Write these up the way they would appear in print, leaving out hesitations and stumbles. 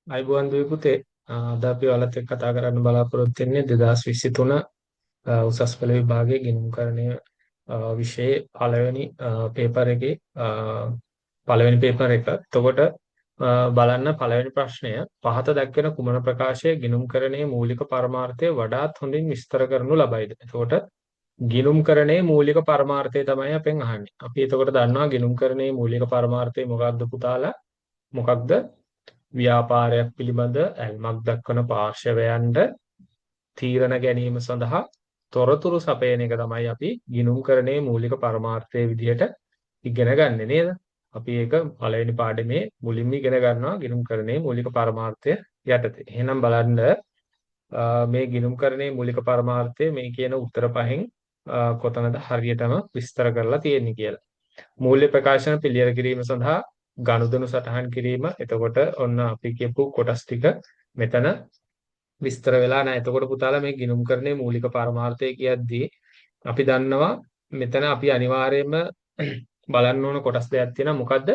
අයිබෝන් දුවේ පුතේ. අද අපි ඔයාලත් එක්ක කතා කරන්න බලාපොරොත්තු වෙන්නේ 2023 උසස් පෙළ විභාගයේ ගිණුම්කරණය විෂයේ පේපර් එකේ පළවෙනි පේපර් එක. එතකොට බලන්න පළවෙනි ප්‍රශ්නය පහත දැක්වෙන කුමන ප්‍රකාශයේ ගිණුම්කරණයේ මූලික පරමාර්ථය වඩාත් හොඳින් විස්තර කරනු ලබයිද? එතකොට ගිණුම්කරණයේ මූලික පරමාර්ථය තමයි අපෙන් අහන්නේ. අපි එතකොට දන්නවා ගිණුම්කරණයේ මූලික පරමාර්ථය මොකක්ද පුතාලා? මොකක්ද? ව්‍යාපාරයක් පිළිබඳ ඇල්මක් දක්වන පාර්ශවයන්ට තීරණ ගැනීම සඳහා තොරතුරු සපයන එක තමයි අපි ගිණුම්කරණයේ මූලික පරමාර්ථය විදිහට ඉගෙන ගන්නෙ නේද? අපි ඒක පළවෙනි පාඩමේ මුලින්ම ඉගෙන ගන්නවා ගිණුම්කරණයේ මූලික පරමාර්ථය යටතේ. එහෙනම් බලන්න මේ ගිණුම්කරණයේ මූලික පරමාර්ථය මේ කියන උත්තර පහෙන් කොතනද හරියටම විස්තර කරලා තියෙන්නේ කියලා. මූල්‍ය ප්‍රකාශන පිළියෙල කිරීම සඳහා ගනුදෙනු සටහන් කිරීම. එතකොට ඔන්න අපි කියපු කොටස් ටික මෙතන විස්තර වෙලා නැහැ. එතකොට පුතාලා මේ ගිණුම්කරණයේ මූලික පරමාර්ථය කියද්දී අපි දන්නවා මෙතන අපි අනිවාර්යයෙන්ම බලන්න ඕන කොටස් දෙකක් තියෙනවා. මොකද්ද?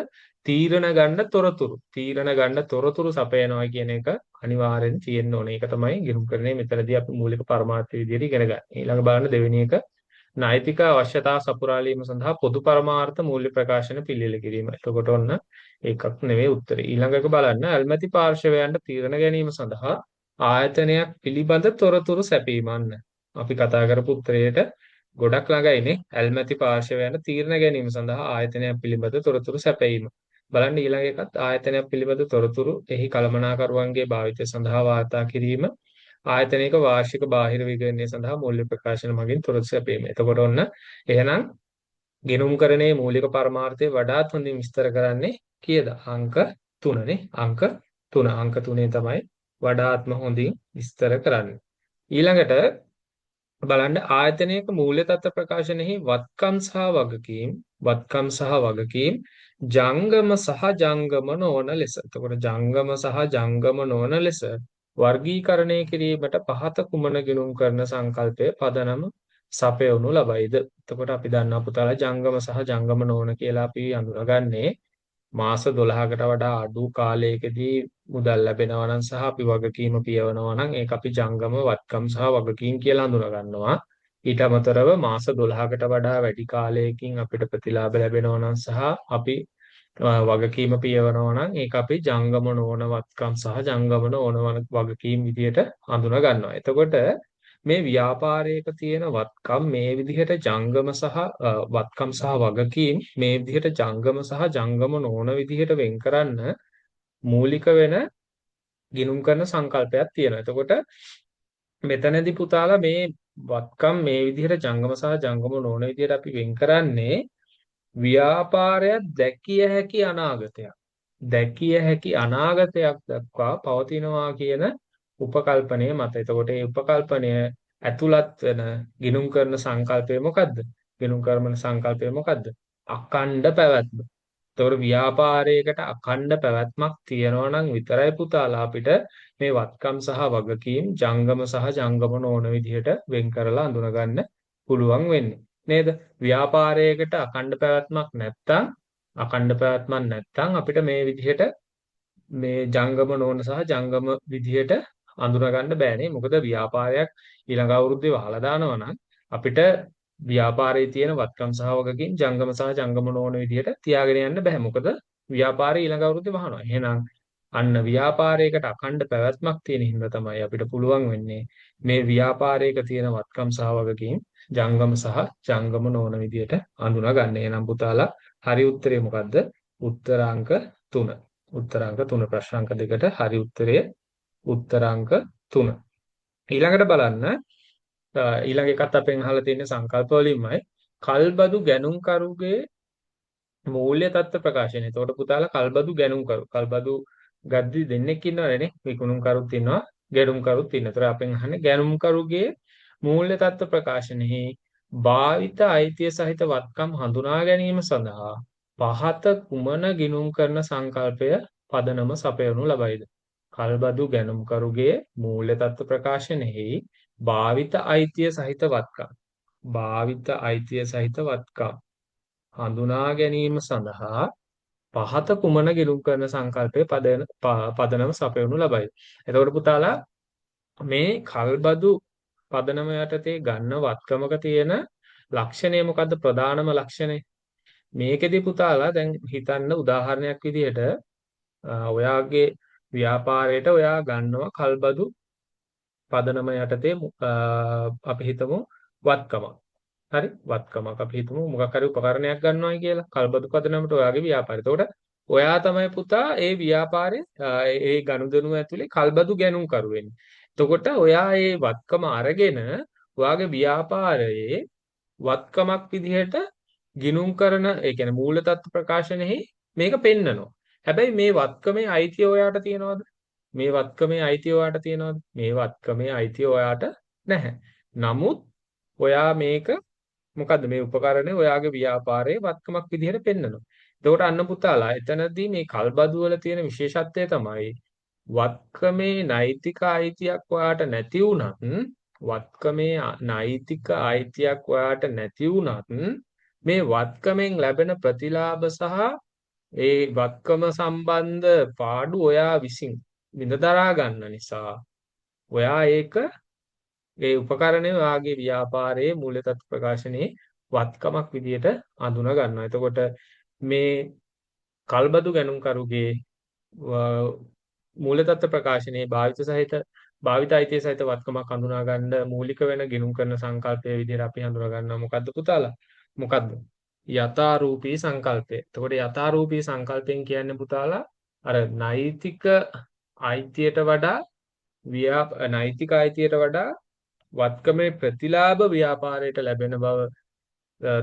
තීරණ ගන්න තොරතුරු. තීරණ ගන්න තොරතුරු සපයනවා කියන එක අනිවාර්යෙන් තියෙන්න ඕනේ. ඒක තමයි ගිණුම්කරණයේ මෙතනදී අපි මූලික පරමාර්ථය විදිහට ඉගෙන ගන්න. ඊළඟ බලන්න දෙවෙනි එක නෛතික අවශ්‍යතා සපුරාලීම සඳහා පොදු පරමාර්ථ මූල්‍ය ප්‍රකාශන පිළියෙල කිරීම. එතකොට ඔන්න ඒකක් නෙවෙයි උත්තරේ. ඊළඟ එක බලන්න ඇල්මැති පාර්ශවයන්ට තීරණ ගැනීම සඳහා ආයතනයක් පිළිබඳ තොරතුරු සැපීමන්න. අපි කතා කරපු උත්තරයට ගොඩක් ළඟයිනේ. ඇල්මැති පාර්ශවයන්ට තීරණ ගැනීම සඳහා ආයතනයක් පිළිබඳ තොරතුරු සැපයීම. බලන්න ඊළඟ එකත් ආයතනයක් පිළිබඳ තොරතුරු එහි කළමනාකරුවන්ගේ භාවිතය සඳහා වාර්තා කිරීම. ආයතනයක වාර්ෂික බාහිර විගණනය සඳහා මූල්‍ය ප්‍රකාශන මගින් තොරතුරු සැපීම. එතකොට ඔන්න එහෙනම් ගිණුම්කරණයේ මූලික පරමාර්ථය වඩාත් හොඳින් විස්තර කරන්නේ කීයද? අංක 3නේ. අංක 3. අංක 3 තමයි වඩාත්ම හොඳින් විස්තර කරන්නේ. ඊළඟට බලන්න ආයතනයක මූල්‍ය තත්ත්ව ප්‍රකාශනයෙහි වත්කම් සහ වගකීම් ජංගම සහ ජංගම නොවන ලෙස. එතකොට ජංගම සහ ජංගම නොවන ලෙස වර්ගීකරණය කිරීමට පහත කුමන ගිණුම් කරන සංකල්පය පදනම සපයවනු ලබයිද? එතකොට අපි දන්නා පුතාලා ජංගම සහ ජංගම නොවන කියලා අපි අඳුනගන්නේ මාස 12කට වඩා අඩු කාලයකදී මුදල් ලැබෙනවා නම් සහ අපි වගකීම පියවනවා නම් ඒක අපි ජංගම වත්කම් සහ වගකීම් කියලා හඳුනා ගන්නවා. ඊට අමතරව මාස 12කට වඩා වැඩි කාලයකින් අපිට ප්‍රතිලාභ ලැබෙනවා නම් සහ අපි වගකීම පියවනවා නම් ඒක අපි ජංගම නොවන වත්කම් සහ ජංගම නොවන වගකීම් විදියට හඳුනා ගන්නවා. එතකොට මේ ව්‍යාපාරයක තියෙන වත්කම් මේ විදිහට ජංගම සහ වත්කම් සහ වගකීම් මේ විදිහට ජංගම සහ ජංගම නොවන විදිහට වෙන් කරන්න මූලික වෙන ගිණුම් කරන සංකල්පයක් තියෙනවා. එතකොට මෙතනදී පුතාලා මේ වත්කම් මේ විදිහට ජංගම සහ ජංගම නොවන විදිහට අපි වෙන් කරන්නේ ව්‍යාපාරයක් දැකිය හැකි අනාගතයක්. දැකිය හැකි අනාගතයක් දක්වා පවතිනවා කියන උපකල්පනය මත. එතකොට මේ උපකල්පනය ඇතුළත් වෙන ගිණුම් කරන සංකල්පය මොකද්ද? ගිණුම් කරන සංකල්පය මොකද්ද? අඛණ්ඩ පැවැත්ම. එතකොට ව්‍යාපාරයකට අඛණ්ඩ පැවැත්මක් තියෙනවා නම් විතරයි පුතාලා අපිට මේ වත්කම් සහ වගකීම් ජංගම සහ ජංගම නොවන විදිහට වෙන් කරලා අඳුනගන්න පුළුවන් වෙන්නේ. නේද? ව්‍යාපාරයකට අඛණ්ඩ පැවැත්මක් නැත්තම් අපිට මේ විදිහට මේ ජංගම නොවන සහ ජංගම විදිහට අඳුනා ගන්න බෑනේ. මොකද ව්‍යාපාරයක් ඊළඟ අවුරුද්දේ වහලා දානවා නම් අපිට ව්‍යාපාරයේ තියෙන වත්කම් සහ වගකීම් ජංගම සහ ජංගම නොවන විදිහට තියාගෙන යන්න බෑ. මොකද ව්‍යාපාරය ඊළඟ අවුරුද්දේ වහනවා. එහෙනම් අන්න ව්‍යාපාරයකට අඛණ්ඩ පැවැත්මක් තියෙන හින්දා තමයි අපිට පුළුවන් වෙන්නේ මේ ව්‍යාපාරයක තියෙන වත්කම් සහ වගකීම් ජංගම සහ ජංගම නොවන විදිහට අඳුනා ගන්න. එහෙනම් පුතාලා හරි උත්තරේ මොකද්ද? උත්තරාංක 3. උත්තරාංක 3 ප්‍රශ්නාංක 2ට හරි උත්තරය උත්තරාංක 3. ඊළඟට බලන්න ඊළඟ එකත් අපෙන් අහලා තියෙන සංකල්ප වලින්මයි කල්බදු ගැනුම්කරුගේ මූල්‍ය තත්ත්ව ප්‍රකාශනය. එතකොට පුතාලා කල්බදු ගද්දි දෙන්නෙක් ඉන්නවනේ. විකුණුම්කරුත් ඉන්නවා, ගැනුම්කරුත් ඉන්නවා. ඒතර අපෙන් අහන්නේ ගැනුම්කරුගේ මූල්‍ය තත්ත්ව ප්‍රකාශනයෙහි භාවිත අයිතිය සහිත වත්කම් හඳුනා ගැනීම සඳහා පහත කුමන ගිණුම් කරන සංකල්පය පදනම සපයනු ලබයිද? කල්බදු ගැනුම්කරුගේ මූල්‍ය තත්ත්ව ප්‍රකාශනයෙහි භාවිත අයිතිය සහිත වත්කම් හඳුනා ගැනීම සඳහා පහත කුමන ගිණුම් කරන සංකල්පයේ පදනම සපයනු ලබයි. එතකොට පුතාලා මේ කල්බදු පදනම යටතේ ගන්න වත්කමක තියෙන ලක්ෂණය මොකද්ද? ප්‍රධානම ලක්ෂණය. මේකෙදි පුතාලා දැන් හිතන්න උදාහරණයක් විදිහට ඔයාගේ ව්‍යාපාරයට ඔයා ගන්නවා කල්බදු පදනම යටතේ අපි හිතමු වත්කමක්. හරි වත්කමක් අපි හිතමු මොකක් හරි උපකරණයක් ගන්නවායි කියලා කල්බදු පදනමට ඔයාගේ ව්‍යාපාරය. එතකොට ඔයා තමයි පුතා ඒ ව්‍යාපාරේ ඒ ගනුදෙනුව ඇතුලේ කල්බදු ගැනුම්කරු වෙන්නේ. එතකොට ඔයා ඒ වත්කම අරගෙන ඔයාගේ ව්‍යාපාරයේ වත්කමක් විදිහට ගිණුම් කරන ඒ කියන්නේ මූල තත්ත්ව ප්‍රකාශනයේ මේක පෙන්නනවා. හැබැයි මේ වත්කමේ අයිතිය ඔයාට තියනවද? මේ වත්කමේ අයිතිය ඔයාට තියනවද? මේ වත්කමේ අයිතිය ඔයාට නැහැ. නමුත් ඔයා මේක මොකද්ද මේ උපකරණය ඔයාගේ ව්‍යාපාරයේ වත්කමක් විදිහට පෙන්නනවා. එතකොට අන්න පුතාලා එතනදී මේ කල්බදු වල තියෙන විශේෂත්වය තමයි වත්කමේ නෛතික අයිතියක් ඔයාට නැති වුණත් වත්කමේ නෛතික අයිතියක් ඔයාට නැති වුණත් මේ වත්කමෙන් ලැබෙන ප්‍රතිලාභ සහ ඒ වත්කම සම්බන්ධ පාඩු ඔයා විසින් විඳ දරා ගන්න නිසා ඔයා ඒක ඒ උපකරණය ඔයාගේ ව්‍යාපාරයේ මූල්‍ය තත්ත්ව ප්‍රකාශනයේ වත්කමක් විදියට අඳුන ගන්නවා. එතකොට මේ කල්බදු ගැනුම්කරුගේ මූල්‍ය තත්ත්ව ප්‍රකාශනයේ භාවිත අයිතිය සහිත වත්කමක් හඳුනා ගන්න මූලික වෙන ගිණුම් කරන සංකල්පය විදිහට අපි හඳුනා ගන්නවා. මොකද්ද පුතාලා? මොකද්ද? යථාරූපී සංකල්පය. එතකොට යථාරූපී සංකල්පයෙන් කියන්නේ පුතාලා අර නෛතික අයිතියට වඩා නෛතික අයිතියට වඩා වත්කමේ ප්‍රතිලාභ ව්‍යාපාරයට ලැබෙන බව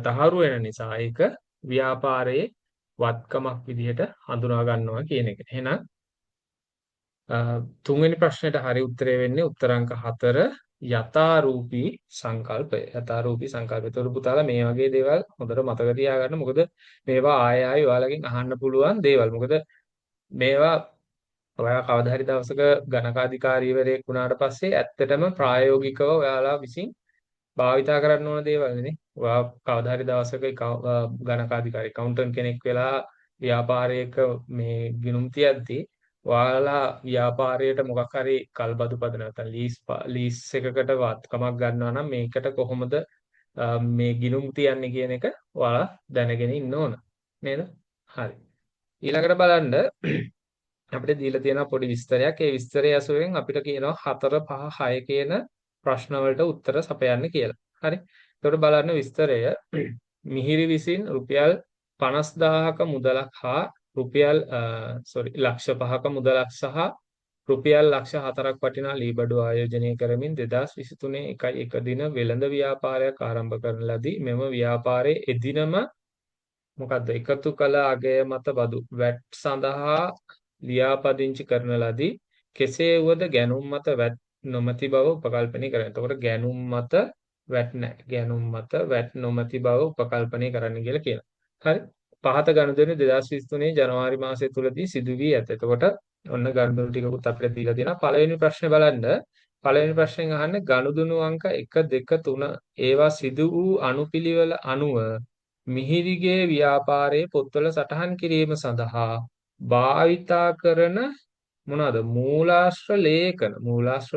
තහවුරු වෙන නිසා ඒක ව්‍යාපාරයේ වත්කමක් විදිහට හඳුනා ගන්නවා කියන එක. එහෙනම් තුන්වෙනි ප්‍රශ්නෙට හරි උත්තරය වෙන්නේ උත්තර අංක 4 යථාරූපී සංකල්පය. යථාරූපී සංකල්පය. ඒතර පුතාලා මේ වගේ දේවල් හොඳට මතක තියාගන්න. මොකද මේවා ආයෙ ආයෙ ඔයාලගෙන් අහන්න පුළුවන් දේවල්. මොකද මේවා ඔයා කවදා හරි දවසක ගණකාධිකාරීවරයෙක් වුණාට පස්සේ ඇත්තටම ප්‍රායෝගිකව ඔයාලා විසින් භාවිතා කරන්න ඕන දේවල් නේ. ඔයා කවදා හරි දවසක ගණකාධිකාරී accountant කෙනෙක් වෙලා ව්‍යාපාරයක මේ ගිණුම් තියද්දී ඔයාලා ව්‍යාපාරයට මොකක් හරි කල්බදු පද නැත්නම් ලීස් එකකට වත්කමක් ගන්නවා නම් මේකට කොහොමද මේ ගිණුම් තියන්නේ කියන එක ඔයාලා දැනගෙන ඉන්න ඕන නේද? හරි. ඊළඟට බලන්න අපිට දීලා තියෙන පොඩි විස්තරයක්. ඒ විස්තරය ඇසුරෙන් අපිට කියනවා 4 5 6 කියන ප්‍රශ්න වලට උත්තර සපයන්න කියලා. හරි. එතකොට බලන්න විස්තරය මිහිරි විසින් රුපියල් 50000ක මුදලක් හා ලක්ෂ 5ක මුදලක් සහ රුපියල් ලක්ෂ 4ක් වටිනා ලී බඩු ආයෝජනය කරමින් 2023 1 දින වෙළඳ ව්‍යාපාරයක් ආරම්භ කරන ලදී. මෙම ව්‍යාපාරයේ එදිනම මොකද්ද එකතු කළ අගය මත බදු වැට් සඳහා ලියාපදිංචි කරන ලදී. කෙසේ වුවද ගැනුම් මත වැට් නොමැති බව උපකල්පනය කරන්න. එතකොට ගැනුම් මත වැට් නැහැ. ගැනුම් මත වැට් නොමැති බව උපකල්පනය කරන්න කියලා කියනවා. හරි. පහත ගනුදෙනු 2023 ජනවාරි මාසය තුලදී සිදු වී ඇත. එතකොට ඔන්න ගනුදෙනු ටිකකුත් අපිට දීලා තියෙනවා. පළවෙනි ප්‍රශ්නේ බලන්න. පළවෙනි ප්‍රශ්නෙන් අහන්නේ ගනුදෙනු අංක 1 2 3 ඒවා සිදු වූ අනුපිළිවෙල අනුව මිහිරිගේ ව්‍යාපාරයේ පොත්වල සටහන් කිරීම සඳහා භාවිතා කරන මොනවාද මූලාශ්‍ර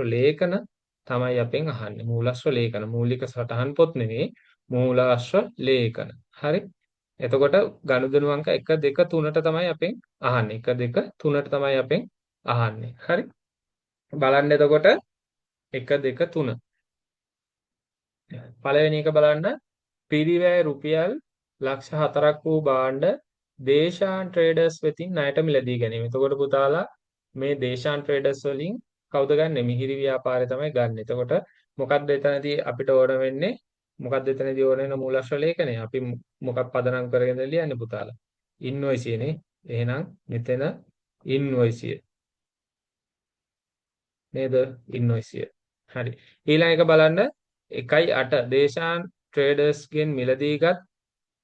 ලේඛන තමයි අපෙන් අහන්නේ. මූලාශ්‍ර ලේඛන මූලික සටහන් පොත් නෙවෙයි මූලාශ්‍ර ලේඛන. හරි. එතකොට ගනුදෙනු අංක 1 2 3ට තමයි අපෙන් අහන්නේ. 1 2 3ට තමයි අපෙන් අහන්නේ. හරි. බලන්න එතකොට 1 2 3 පළවෙනි එක බලන්න පිරිවැය රුපියල් ලක්ෂ 4ක් වූ භාණ්ඩ දේශාන් ට්‍රේඩර්ස් වෙතින් ණයට මිලදී ගැනීම. එතකොට පුතාලා මේ දේශාන් ට්‍රේඩර්ස් වලින් කවුද ගන්නෙ? මිහිරි ව්‍යාපාරය තමයි ගන්නෙ. එතකොට මොකක්ද එතනදී අපිට ඕන වෙන්නේ? මොකක්ද එතනදී ඕන වෙන මූලාශ්‍ර ලේඛනය? අපි මොකක් පදනම් කරගෙනද ලියන්නේ පුතාලා? ඉන්වොයිස් නේ. එහෙනම් මෙතන ඉන්වොයිස් නේද? ඉන්වොයිස්. හරි. ඊළඟ එක බලන්න 1.8 දේශාන් ට්‍රේඩර්ස්ගෙන් මිලදීගත්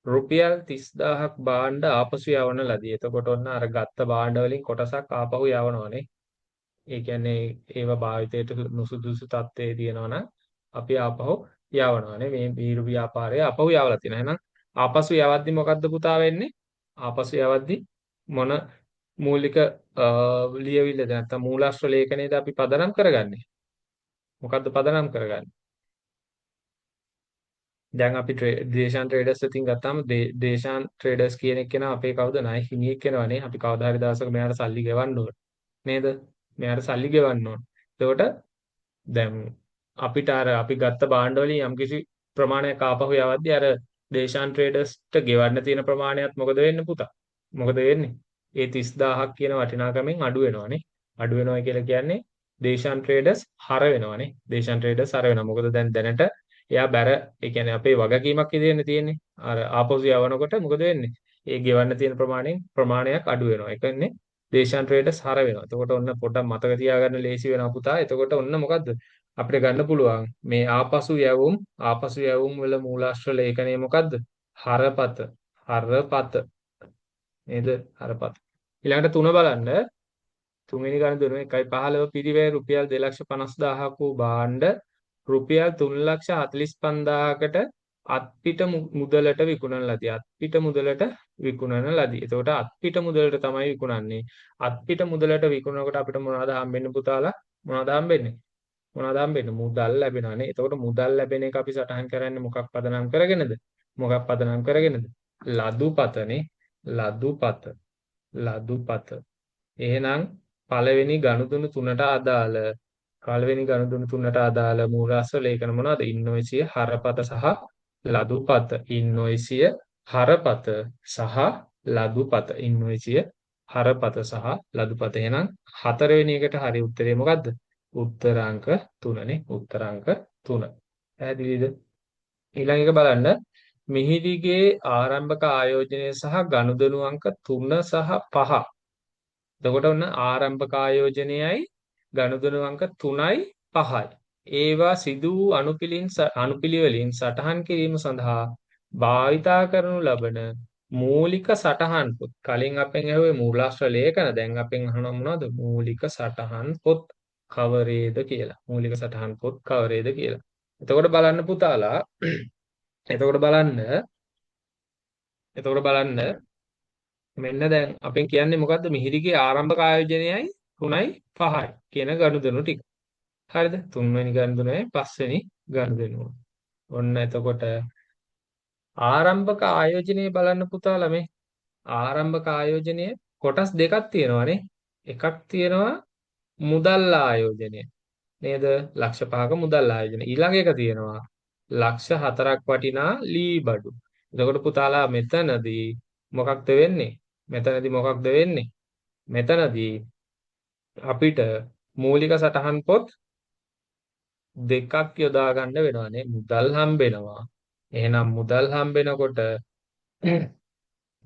රුපියල් 30000ක් භාණ්ඩ ආපසු යවන ලදී. එතකොට ඔන්න අර ගත්ත භාණ්ඩ වලින් කොටසක් ආපහු යවනවානේ. ඒ කියන්නේ ඒව භාවිතයට නුසුදුසු තත්ත්වයේ තියෙනවා නම් අපි ආපහු යවනවානේ. මේ බීරු ව්‍යාපාරය ආපහු යවලා තියෙනවා. එහෙනම් ආපසු යවද්දි මොකද්ද පුතා වෙන්නේ? ආපසු යවද්දි මොන මූලික ලියවිල්ලද නැත්නම් මූලාශ්‍ර ලේඛනයේද අපි පදනම් කරගන්නේ? මොකද්ද පදනම් කරගන්නේ? දැන් අපි දේශාන් ට්‍රේඩර්ස් අතින් ගත්තාම දේශාන් ට්‍රේඩර්ස් කියන එක්කෙනා අපේ කවුද? ණය හිමියෙක් වෙනවනේ. අපි කවදා හරි දවසක මෙයාට සල්ලි ගෙවන්න ඕන. නේද? මෙයාට සල්ලි ගෙවන්න ඕන. එතකොට දැන් අපිට අර අපි ගත්ත භාණ්ඩ වලින් යම්කිසි ප්‍රමාණයක් ආපහු යවද්දී අර දේශාන් ට්‍රේඩර්ස්ට ගෙවන්න තියෙන ප්‍රමාණයත් මොකද වෙන්නේ පුතා? මොකද වෙන්නේ? ඒ 30000ක් කියන වටිනාකමෙන් අඩු වෙනවනේ. අඩු වෙනවා කියලා කියන්නේ දේශාන් ට්‍රේඩර්ස් හර වෙනවනේ. දේශාන් ට්‍රේඩර්ස් හර වෙනවා. මොකද දැන් දැනට එයා බැර ඒ කියන්නේ අපේ වගකීමක් විදිහට තියෙන්නේ. අර ආපහු යවනකොට මොකද වෙන්නේ? ඒ ගෙවන්න තියෙන ප්‍රමාණයක් අඩු වෙනවා. ඒ කියන්නේ දේශාන් ට්‍රේඩර්ස් හර වෙනවා. එතකොට ඔන්න පොඩ්ඩක් මතක තියාගන්න ලේසි වෙනවා පුතා. එතකොට ඔන්න මොකද්ද? අපිට ගන්න පුළුවන් මේ ආපසු යැවුම් වල මූලාශ්‍ර ලේඛනය මොකද්ද? හරපත. හරපත නේද? හරපත. ඊළඟට 3 බලන්න. තුන්වෙනි ගණිතය 1.15 පිරිවැය රුපියල් 2,50,000ක් වූ භාණ්ඩ රුපියල් 3,45,000කට අත්පිට මුදලට විකුණන ලදී. අත්පිට මුදලට විකුණන ලදී. එතකොට අත්පිට මුදලට තමයි විකුණන්නේ. අත්පිට මුදලට විකුණනකොට අපිට මොනවද හම්බෙන්නේ පුතාලා? මොනවද හම්බෙන්නේ? මොනවද හම්බෙන්නේ? මුදල් ලැබෙනවානේ. එතකොට මුදල් ලැබෙන එක අපි සටහන් කරන්නේ මොකක් පදනම් කරගෙනද? මොකක් පදනම් කරගෙනද? ලදුපතනේ. ලදුපත. ලදුපත. එහෙනම් පළවෙනි ගනුදෙනු තුනට අදාළ මූලාශ්‍ර ලේඛන මොනවද? ඉන්වොයිසිය, හරපත සහ ලදුපත. ඉන්වොයිසිය, හරපත සහ ලදුපත. ඉන්වොයිසිය, හරපත සහ ලදුපත. එහෙනම් හතරවෙනි එකට හරි උත්තරේ මොකද්ද? උත්තරාංක 3නේ. උත්තරාංක 3. පැහැදිලිද? ඊළඟ එක බලන්න. මිහිරිගේ ආරම්භක ආයෝජනය සහ ගනුදෙනු අංක 3 සහ 5. එතකොට ඔන්න ආරම්භක ආයෝජනයයි ගනුදෙනු අංක 3යි 5යි. ඒවා සිදු වූ අනුපිළිවෙලින් සටහන් කිරීම සඳහා භාවිතා කරනු ලබන මූලික සටහන් පොත්. කලින් අපෙන් ඇහුවේ මූලාශ්‍ර ලේඛන. දැන් අපෙන් අහනවා මොනවද? මූලික සටහන් පොත් කවරේද කියලා. මූලික සටහන් පොත් කවරේද කියලා. එතකොට බලන්න පුතාලා. එතකොට බලන්න. එතකොට බලන්න. මෙන්න දැන් අපෙන් කියන්නේ මොකද්ද? මිහිරිගේ ආරම්භක ආයෝජනයයි 3යි 5යි කියන ගනුදෙනු ටික. හරිද? තුන්වෙනි ගනුදෙනුවයි පස්වෙනි ගනුදෙනුව. ඔන්න එතකොට ආරම්භක ආයෝජනය බලන්න පුතාලා මේ ආරම්භක ආයෝජනය කොටස් දෙකක් තියෙනවානේ. එකක් තියෙනවා මුදල් ආයෝජනය. නේද? ලක්ෂ 5ක මුදල් ආයෝජනය. ඊළඟ එක තියෙනවා ලක්ෂ 4ක් වටිනා ලී බඩු. එතකොට පුතාලා මෙතනදී මොකක්ද වෙන්නේ? මෙතනදී අපිට මූලික සටහන් පොත් දෙකක් යොදා ගන්න වෙනවානේ. මුදල් හම්බෙනවා. එහෙනම් මුදල් හම්බෙනකොට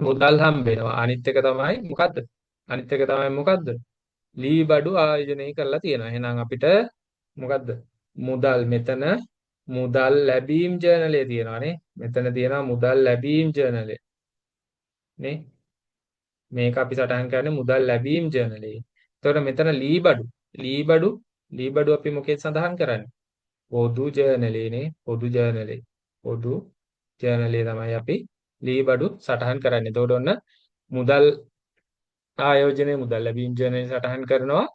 මුදල් හම්බෙනවා. අනිත් එක තමයි මොකද්ද? ලී බඩු ආයෝජනය කරලා තියෙනවා. එහෙනම් අපිට මොකද්ද? මෙතන මුදල් ලැබීම් ජර්නලය තියෙනවානේ. මෙතන තියෙනවා මුදල් ලැබීම් ජර්නලය. නේ? මේක අපි සටහන් කරන්නේ මුදල් ලැබීම් ජර්නලයේ. එතකොට මෙතන ලී බඩු අපි මොකෙද සඳහන් කරන්නේ? පොදු ජර්නලයේනේ. පොදු ජර්නලයේ තමයි අපි ලී බඩු සටහන් කරන්නේ. එතකොට ඔන්න මුදල් මුදල් ලැබීම් ජර්නලයේ සටහන් කරනවා.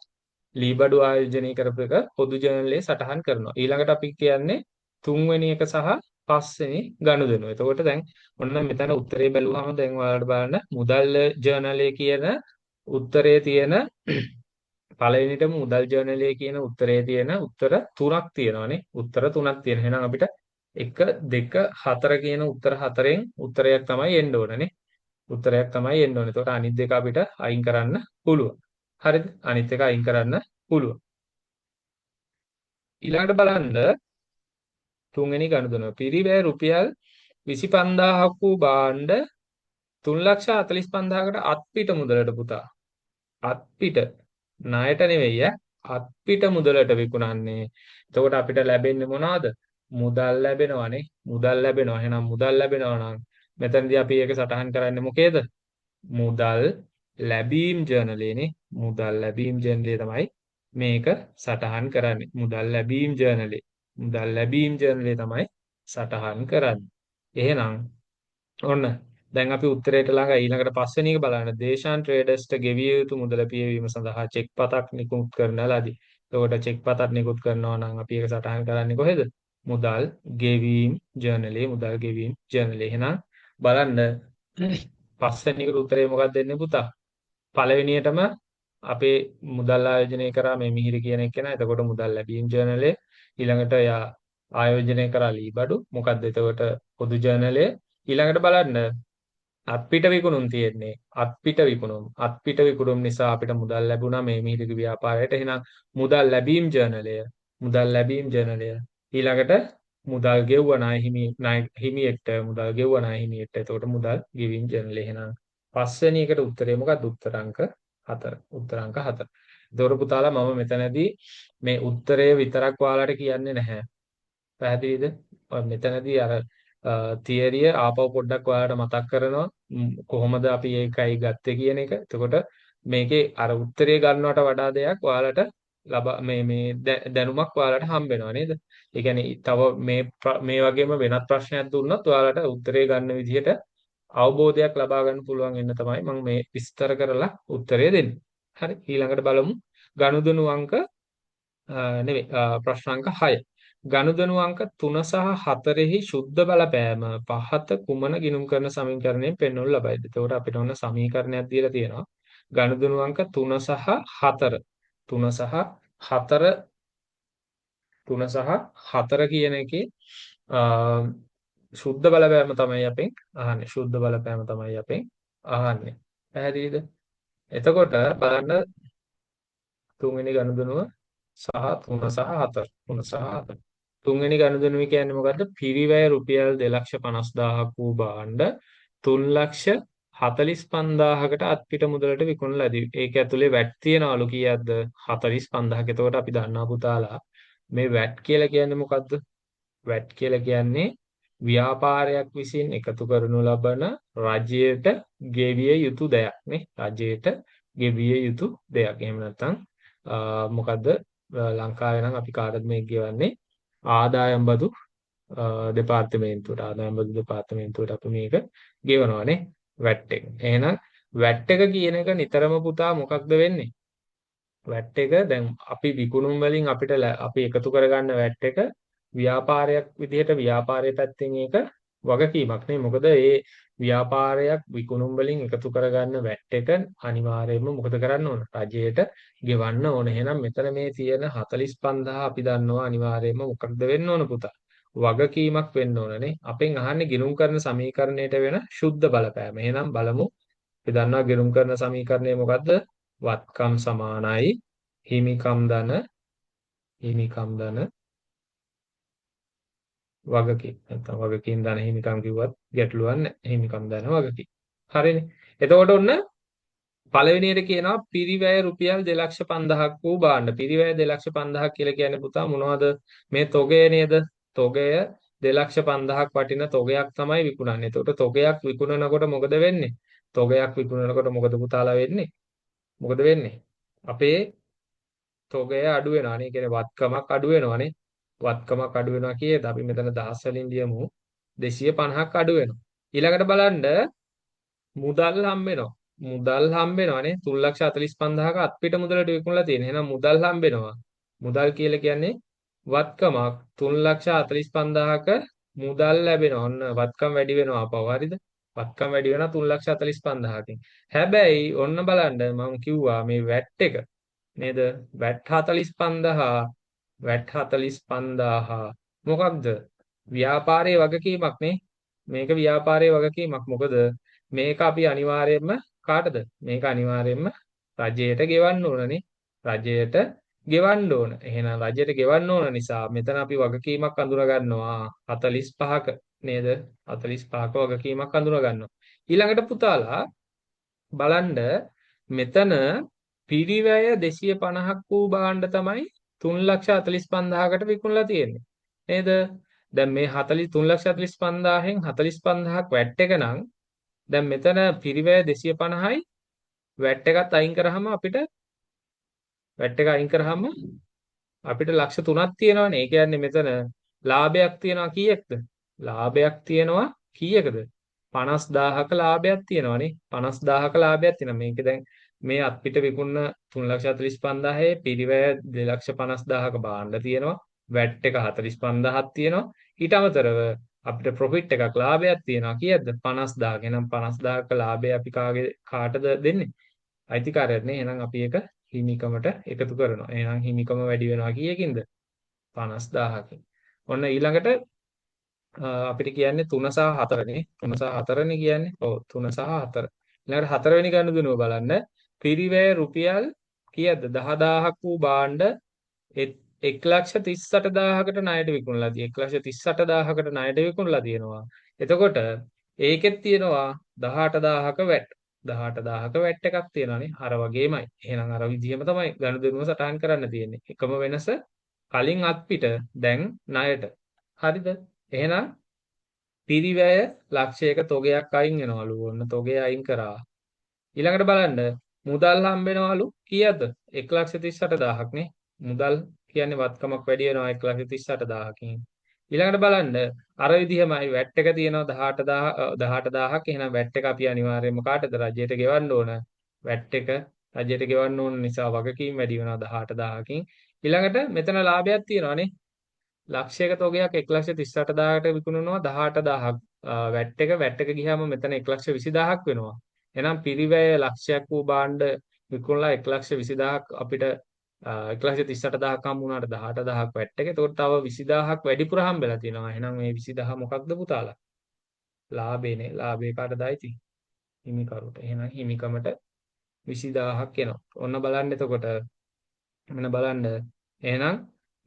ලී බඩු ආයෝජනය කරපු එක පොදු ජර්නලයේ සටහන් කරනවා. ඊළඟට අපි කියන්නේ තුන්වෙනි එක සහ පස්වෙනි ගනුදෙනුව. එතකොට දැන් ඔන්න මෙතන උත්තරේ බැලුවම දැන් ඔයාලට බලන්න මුදල් ජර්නලයේ කියන උත්තරේ තියෙන පළවෙනිටම මුදල් ජර්නලයේ කියන උත්තරේ තියෙන උත්තර තුනක් තියෙනවානේ. උත්තර තුනක් තියෙන. එහෙනම් අපිට 1 2 4 කියන උත්තර හතරෙන් උත්තරයක් තමයි එන්න ඕනනේ. එතකොට අනිත් දෙක අපිට අයින් කරන්න පුළුවන්. හරිද? අනිත් එක අයින් කරන්න පුළුවන්. ඊළඟට බලන්න තුන්වෙනි ගනුදෙනුව. පිරිවැය රුපියල් 25000ක් වූ භාණ්ඩ 3,45,000කට අත්පිට මුදලට පුතා. අත්පිට ණයට නෙවෙයි අත්පිට මුදලට විකුණන්නේ. එතකොට අපිට ලැබෙන්නේ මොනවද? මුදල් ලැබෙනවානේ. එහෙනම් මුදල් ලැබෙනවා නම් මෙතනදී අපි ඒක සටහන් කරන්නේ මොකේද? මුදල් ලැබීම් ජර්නලයේනේ. මුදල් ලැබීම් ජර්නලය තමයි මේක සටහන් කරන්නේ. මුදල් ලැබීම් ජර්නලය තමයි සටහන් කරන්නේ. එහෙනම් ඔන්න දැන් අපි උත්තරයට ළඟ ඊළඟට පස්වෙනි එක බලන්න. දේශාන් ට්‍රේඩර්ස්ට ගෙවිය යුතු මුදල පියවීම සඳහා චෙක් පතක් නිකුත් කරන ලදී. එතකොට චෙක් පතක් නිකුත් කරනවා නම් අපි ඒක සටහන් කරන්නේ කොහෙද? මුදල් ගෙවීම් ජර්නලයේ මුදල් ගෙවීම් ජර්නලයේ. එහෙනම් බලන්න පස්වෙනි එකට උත්තරේ මොකක්ද දෙන්නේ පුතා? පළවෙනියටම අපේ මුදල් ආයෝජනය කරා මේ මිහිරි කියන එක්කෙනා. එතකොට මුදල් ලැබීම් ජර්නලය. ඊළඟට යා ආයෝජනය කරා ලීබඩු. මොකද්ද එතකොට පොදු ජර්නලය. ඊළඟට බලන්න අත්පිට විකුණුම් තියෙන්නේ. අත්පිට විකුණුම්. අත්පිට විකුණුම් නිසා අපිට මුදල් ලැබුණා මේ මිහිරි ව්‍යාපාරයට. එහෙනම් මුදල් ලැබීම් ජර්නලය. මුදල් ලැබීම් ජර්නලය. ඊළඟට මුදල් ගෙව්ව ණය හිමියෙක්ට මුදල් ගෙව්ව ණය හිමියෙක්ට. එතකොට මුදල් ගෙවීම් ජර්නලය. එහෙනම් පස්වෙනි එකට උත්තරේ මොකක්ද? උත්තරාංක 4. උත්තරාංක 4. එතකොට පුතාලා මම මෙතනදී මේ උත්තරය විතරක් ඔයාලට කියන්නේ නැහැ. පැහැදිලිද? මෙතනදී අර තියරිය ආපහු පොඩ්ඩක් ඔයාලට මතක් කරනවා කොහොමද අපි ඒකයි ගත්තේ කියන එක. එතකොට මේකේ අර උත්තරය ගන්නවට වඩා දෙයක් ඔයාලට මේ දැනුමක් ඔයාලට හම්බ වෙනවා නේද? ඒ කියන්නේ තව මේ වගේම වෙනත් ප්‍රශ්නයක් දුන්නොත් ඔයාලට උත්තරේ ගන්න විදිහට අවබෝධයක් ලබා ගන්න පුළුවන් වෙන්න තමයි මම මේ විස්තර කරලා උත්තරය දෙන්නේ. හරි ඊළඟට බලමු ගනුදෙනු අංක නෙවෙයි ප්‍රශ්න අංක 6. ගනුදෙනු අංක 3 සහ 4හි ශුද්ධ බලපෑම පහත කුමන ගිණුම් කරන සමීකරණයෙන් පෙන්වනු ලබයිද? එතකොට අපිට ඔන්න සමීකරණයක් දීලා තියෙනවා. ගනුදෙනු අංක 3 සහ 4. 3 සහ 4 3 සහ 4 කියන එකේ ශුද්ධ බලපෑම තමයි අපෙන් අහන්නේ. ශුද්ධ බලපෑම තමයි අපෙන් අහන්නේ. පැහැදිලිද? එතකොට බලන්න තුන්වෙනි ගනුදෙනුව සහ 3 සහ 4. 3 සහ 4. තුන්වෙනි ගනුදෙනුව කියන්නේ මොකද්ද? පිරිවැය රුපියල් 2,50,000ක් වූ භාණ්ඩ 3,45,000කට අත්පිට මුදලට විකුණන ලදී. ඒක ඇතුලේ වැට් තියනවලු කීයක්ද? 45,000ක්. එතකොට අපි දන්නවා පුතාලා මේ වැට් කියලා කියන්නේ මොකද්ද? වැට් කියලා කියන්නේ ව්‍යාපාරයක් විසින් එකතු කරනු ලබන රජයට ගෙවිය යුතු දෙයක් නේ. රජයට ගෙවිය යුතු දෙයක්. එහෙම නැත්නම් මොකද්ද ලංකාවේ නම් අපි කාටද මේක ගෙවන්නේ? ආදායම් බදු දෙපාර්තමේන්තුවට. ආදායම් බදු දෙපාර්තමේන්තුවට අපි මේක ගෙවනවානේ වැට් එක. එහෙනම් වැට් එක කියන එක නිතරම පුතා මොකක්ද වෙන්නේ? වැට් එක දැන් අපි විකුණුම් වලින් අපි එකතු කරගන්න වැට් එක ව්‍යාපාරයක් විදිහට ව්‍යාපාරයේ පැත්තෙන් ඒක වගකීමක් නේ. මොකද ඒ ව්‍යාපාරයක් විකුණුම් වලින් එකතු කරගන්න වැට් එක අනිවාර්යයෙන්ම මොකද කරන්න ඕන? රජයට ගෙවන්න ඕන. එහෙනම් මෙතන මේ තියෙන 45,000 අපි දන්නවා අනිවාර්යයෙන්ම මොකක්ද වෙන්න ඕන පුතා? වගකීමක් වෙන්න ඕනනේ. අපෙන් අහන්නේ ගිණුම් කරන සමීකරණයට වෙන ශුද්ධ බලපෑම. එහෙනම් බලමු. අපි දන්නවා ගිණුම් කරන සමීකරණය මොකද්ද? වත්කම් සමානයි හිමිකම් ධන වගකීම්. නැත්නම් වගකීම් ධන හිමිකම් කිව්වත් ගැටලුවක් නැහැ. හිමිකම් ධන වගකීම්. හරිනේ. එතකොට ඔන්න පළවෙනියට කියනවා පිරිවැය රුපියල් 2,50,000ක් වූ භාණ්ඩ. පිරිවැය 2,50,000ක් කියලා කියන්නේ පුතා මොනවද? මේ තොගය නේද? තොගය 2,50,000ක් වටින තොගයක් තමයි විකුණන්නේ. එතකොට තොගයක් විකුණනකොට මොකද වෙන්නේ? තොගයක් විකුණනකොට මොකද පුතාලා වෙන්නේ? මොකද වෙන්නේ? අපේ තොගය අඩු වෙනවා නේ. කියන්නේ වත්කමක් අඩු වෙනවානේ. වත්කමක් අඩු වෙනවා කියේද? අපි මෙතන 10 වලින් ලියමු 250ක් අඩු වෙනවා. ඊළඟට බලන්න මුදල් හම්බ වෙනවා. මුදල් හම්බ වෙනවානේ 3,45,000ක අත්පිට මුදලට විකුණලා තියෙන. එහෙනම් මුදල් හම්බ වෙනවා. මුදල් කියලා කියන්නේ වත්කමක් 3,45,000ක මුදල් ලැබෙනවා. ඔන්න වත්කම් වැඩි වෙනවා අපව. හරිද? වත්කම් වැඩි වෙනවා 3,45,000කින්. හැබැයි ඔන්න බලන්න මම කිව්වා මේ වැට් එක නේද? වැට් 45,000 වැට් 45,000 මොකක්ද? ව්‍යාපාරයේ වගකීමක් නේ. මේක ව්‍යාපාරයේ වගකීමක්. මොකද මේක අපි අනිවාර්යයෙන්ම කාටද? මේක අනිවාර්යයෙන්ම රජයට ගෙවන්න ඕනනේ. රජයට ගෙවන්න ඕන. එහෙනම් රජයට ගෙවන්න ඕන නිසා මෙතන අපි වගකීමක් අඳුර ගන්නවා 45ක නේද? 45ක වගකීමක් අඳුර ගන්නවා. ඊළඟට පුතාලා බලන්න මෙතන පිරිවැය 250ක් වූ භාණ්ඩ තමයි 3,45,000කට විකුණලා තියෙන්නේ. නේද? දැන් මේ 3,45,000න් 45,000ක් වැට් එක නම් දැන් මෙතන පිරිවැය 250යි වැට් එකත් අයින් කරාම අපිට ලක්ෂ 3ක් තියෙනවනේ. ඒ කියන්නේ මෙතන ලාභයක් තියෙනවා කීයක්ද? ලාභයක් තියෙනවා කීයකද? 50000ක ලාභයක් තියෙනවානේ. 50000ක ලාභයක් තියෙනවා. මේක දැන් මේ අත්පිට විකුණන 3,45,000 පිරිවැය 2,50,000ක භාණ්ඩ තියෙනවා. වැට් එක 45,000ක් තියෙනවා. ඊට අමතරව අපිට ප්‍රොෆිට් එකක් ලාභයක් තියෙනවා. කීයද? 50,000. එහෙනම් 50,000ක ලාභය අපි කාටද දෙන්නේ? අයිතිකාරයට නේ. එහෙනම් අපි ඒක හිමිකමට එකතු කරනවා. එහෙනම් හිමිකම වැඩි වෙනවා කීයකින්ද? 50,000කින්. ඔන්න ඊළඟට අපිට කියන්නේ 3 සහ 4 නේ. 3 සහ 4නේ කියන්නේ. ඔව් 3 සහ 4. ඊළඟට හතරවෙනි ගනුදෙනුව බලන්න. පිරිවැය රුපියල් කීයද? 10,000ක් වූ භාණ්ඩ 1,38,000කට ණයට විකුණලා තියෙනවා. 1,38,000කට ණයට විකුණලා තියෙනවා. එතකොට ඒකෙත් තියෙනවා 18,000ක වැට්. 18,000ක වැට් එකක් තියෙනවානේ. අර වගේමයි. එහෙනම් අර විදිහම තමයි ගනුදෙනුව සටහන් කරන්න තියෙන්නේ. එකම වෙනස කලින් අත්පිට දැන් ණයට. හරිද? එහෙනම් පිරිවැය ලක්ෂයක තොගයක් අයින් වෙනවලු. ඔන්න තොගය අයින් කරා. ඊළඟට බලන්න මුදල් හම්බෙනවලු කීයද? 1,38,000ක් නේ. මුදල් කියන්නේ වත්කමක් වැඩි වෙනවා 1,38,000කින්. ඊළඟට බලන්න අර විදිහමයි වැට් එක තියෙනවා 18,000ක්. එහෙනම් වැට් එක අපි අනිවාර්යයෙන්ම කාටද? රජයට ගෙවන්න ඕන. වැට් එක රජයට ගෙවන්න ඕන නිසා වගකීම් වැඩි වෙනවා 18,000කින්. ඊළඟට මෙතන ලාභයක් තියෙනවානේ. ලක්ෂයක තොගයක් 1,38,000කට විකුණනවා 18,000ක් වැට් එක ගියාම මෙතන 1,20,000ක් වෙනවා. එහෙනම් පිරිවැය ලක්ෂයක් වූ භාණ්ඩ විකුණලා 1,20,000ක් අපිට 1,38,000ක් හම්බ වුණාට 18,000ක් වැට් එක. එතකොට තව 20,000ක් වැඩිපුර හම්බෙලා තියෙනවා. එහෙනම් මේ 20,000 මොකක්ද පුතාලා? ලාභේනේ. ලාභේ කාටද අයිති? හිමිකරුට. එහෙනම් හිමිකමට 20,000ක් එනවා. ඔන්න බලන්න එතකොට මෙන්න බලන්න. එහෙනම්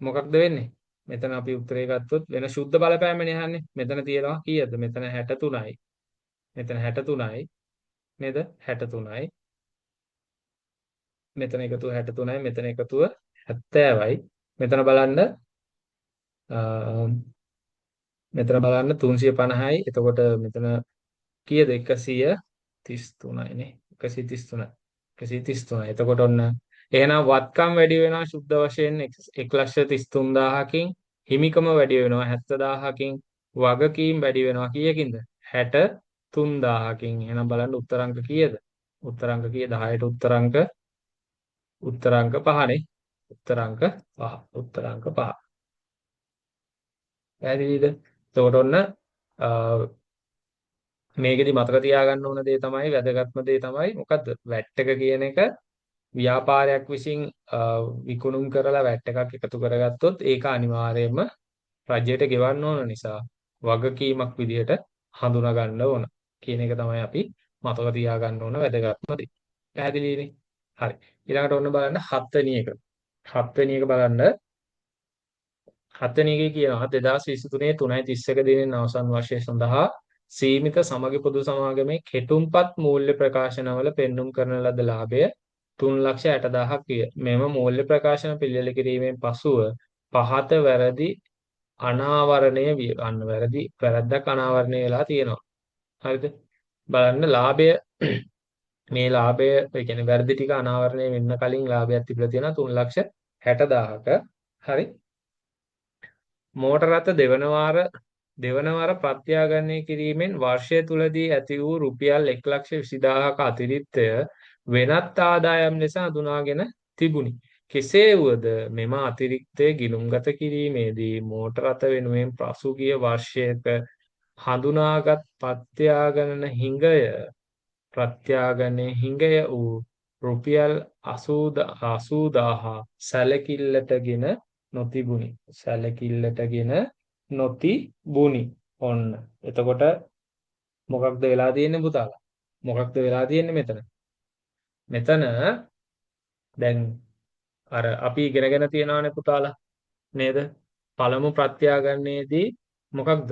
මොකක්ද වෙන්නේ? මෙතන අපි උත්තරේ ගත්තොත් වෙන සුද්ධ බලපෑමනේ අහන්නේ. මෙතන තියෙනවා කීයද? මෙතන 63යි. මෙතන 63යි නේද? 63යි. මෙතන එකතුව 63යි. මෙතන එකතුව 70යි. මෙතන බලන්න මෙතන බලන්න 350යි. එතකොට මෙතන කීයද? 133යි නේ. 133. 133. එතකොට ඔන්න එහෙනම් වත්කම් වැඩි වෙනවා සුද්ධ වශයෙන් 1,33,000කින්. හිමිකම වැඩි වෙනවා 70,000කින්. වගකීම් වැඩි වෙනවා කීයකින්ද? 63,000කින්. එහෙනම් බලන්න උත්තරංක කීයද? උත්තරංක කීයද? 10ට උත්තරංක 5නේ. උත්තරංක 5. උත්තරංක 5. පැහැදිලිද? එතකොට ඔන්න මේකෙදි මතක තියාගන්න ඕන දේ තමයි වැදගත්ම දේ තමයි මොකද්ද? වැට් එක කියන එක ව්‍යාපාරයක් විසින් විකුණුම් කරලා වැට් එකක් එකතු කරගත්තොත් ඒක අනිවාර්යයෙන්ම රජයට ගෙවන්න ඕන නිසා වගකීමක් විදිහට හඳුනා ගන්න ඕන කියන එක තමයි අපි මතක තියාගන්න ඕන වැදගත්ම දේ. පැහැදිලිනේ? හරි. ඊළඟට ඔන්න බලන්න 7 වෙනි එක. 7 වෙනි එක බලන්න 7 වෙනි එකේ කියනවා 2023 3.31 දිනෙන් අවසන් වර්ෂය සඳහා සීමිත සමගි පොදු සමාගමේ කෙටුම්පත් මූල්‍ය ප්‍රකාශනවල පෙන්눔 කරන ලද ලාභය 3,60,000ක් විය. මෙම මූල්‍ය ප්‍රකාශන පිළියෙල කිරීමෙන් පසුව පහත වැරදි අනාවරණය විය. අන්න වැරද්දක් අනාවරණය වෙලා තියෙනවා. හරිද? බලන්න ලාභය මේ ලාභය ඒ කියන්නේ වැරදි ටික අනාවරණය වෙන්න කලින් ලාභයක් තිබිලා තියෙනවා 3,60,000ක. හරි. මෝටර රථ දෙවන වාර ප්‍රත්‍යාගනය කිරීමෙන් වර්ෂය තුලදී ඇති වූ රුපියල් 1,20,000ක අතිරික්තය වෙනත් ආදායම් ලෙස හඳුනාගෙන තිබුණි. කෙසේ වුවද මෙම අතිරික්තය ගිණුම්ගත කිරීමේදී මෝටර රථ වෙනුවෙන් පසුගිය වර්ෂයක හඳුනාගත් ප්‍රත්‍යාගනයේ හිඟය වූ රුපියල් 80,000 සැලකිල්ලටගෙන නොතිබුණි. ඔන්න. එතකොට මොකක්ද වෙලා තියෙන්නේ පුතාලා? මොකක්ද වෙලා තියෙන්නේ මෙතන? මෙතන දැන් අර අපි ඉගෙනගෙන තියනවානේ පුතාලා නේද? පළමු ප්‍රත්‍යාගන්නේදී මොකක්ද?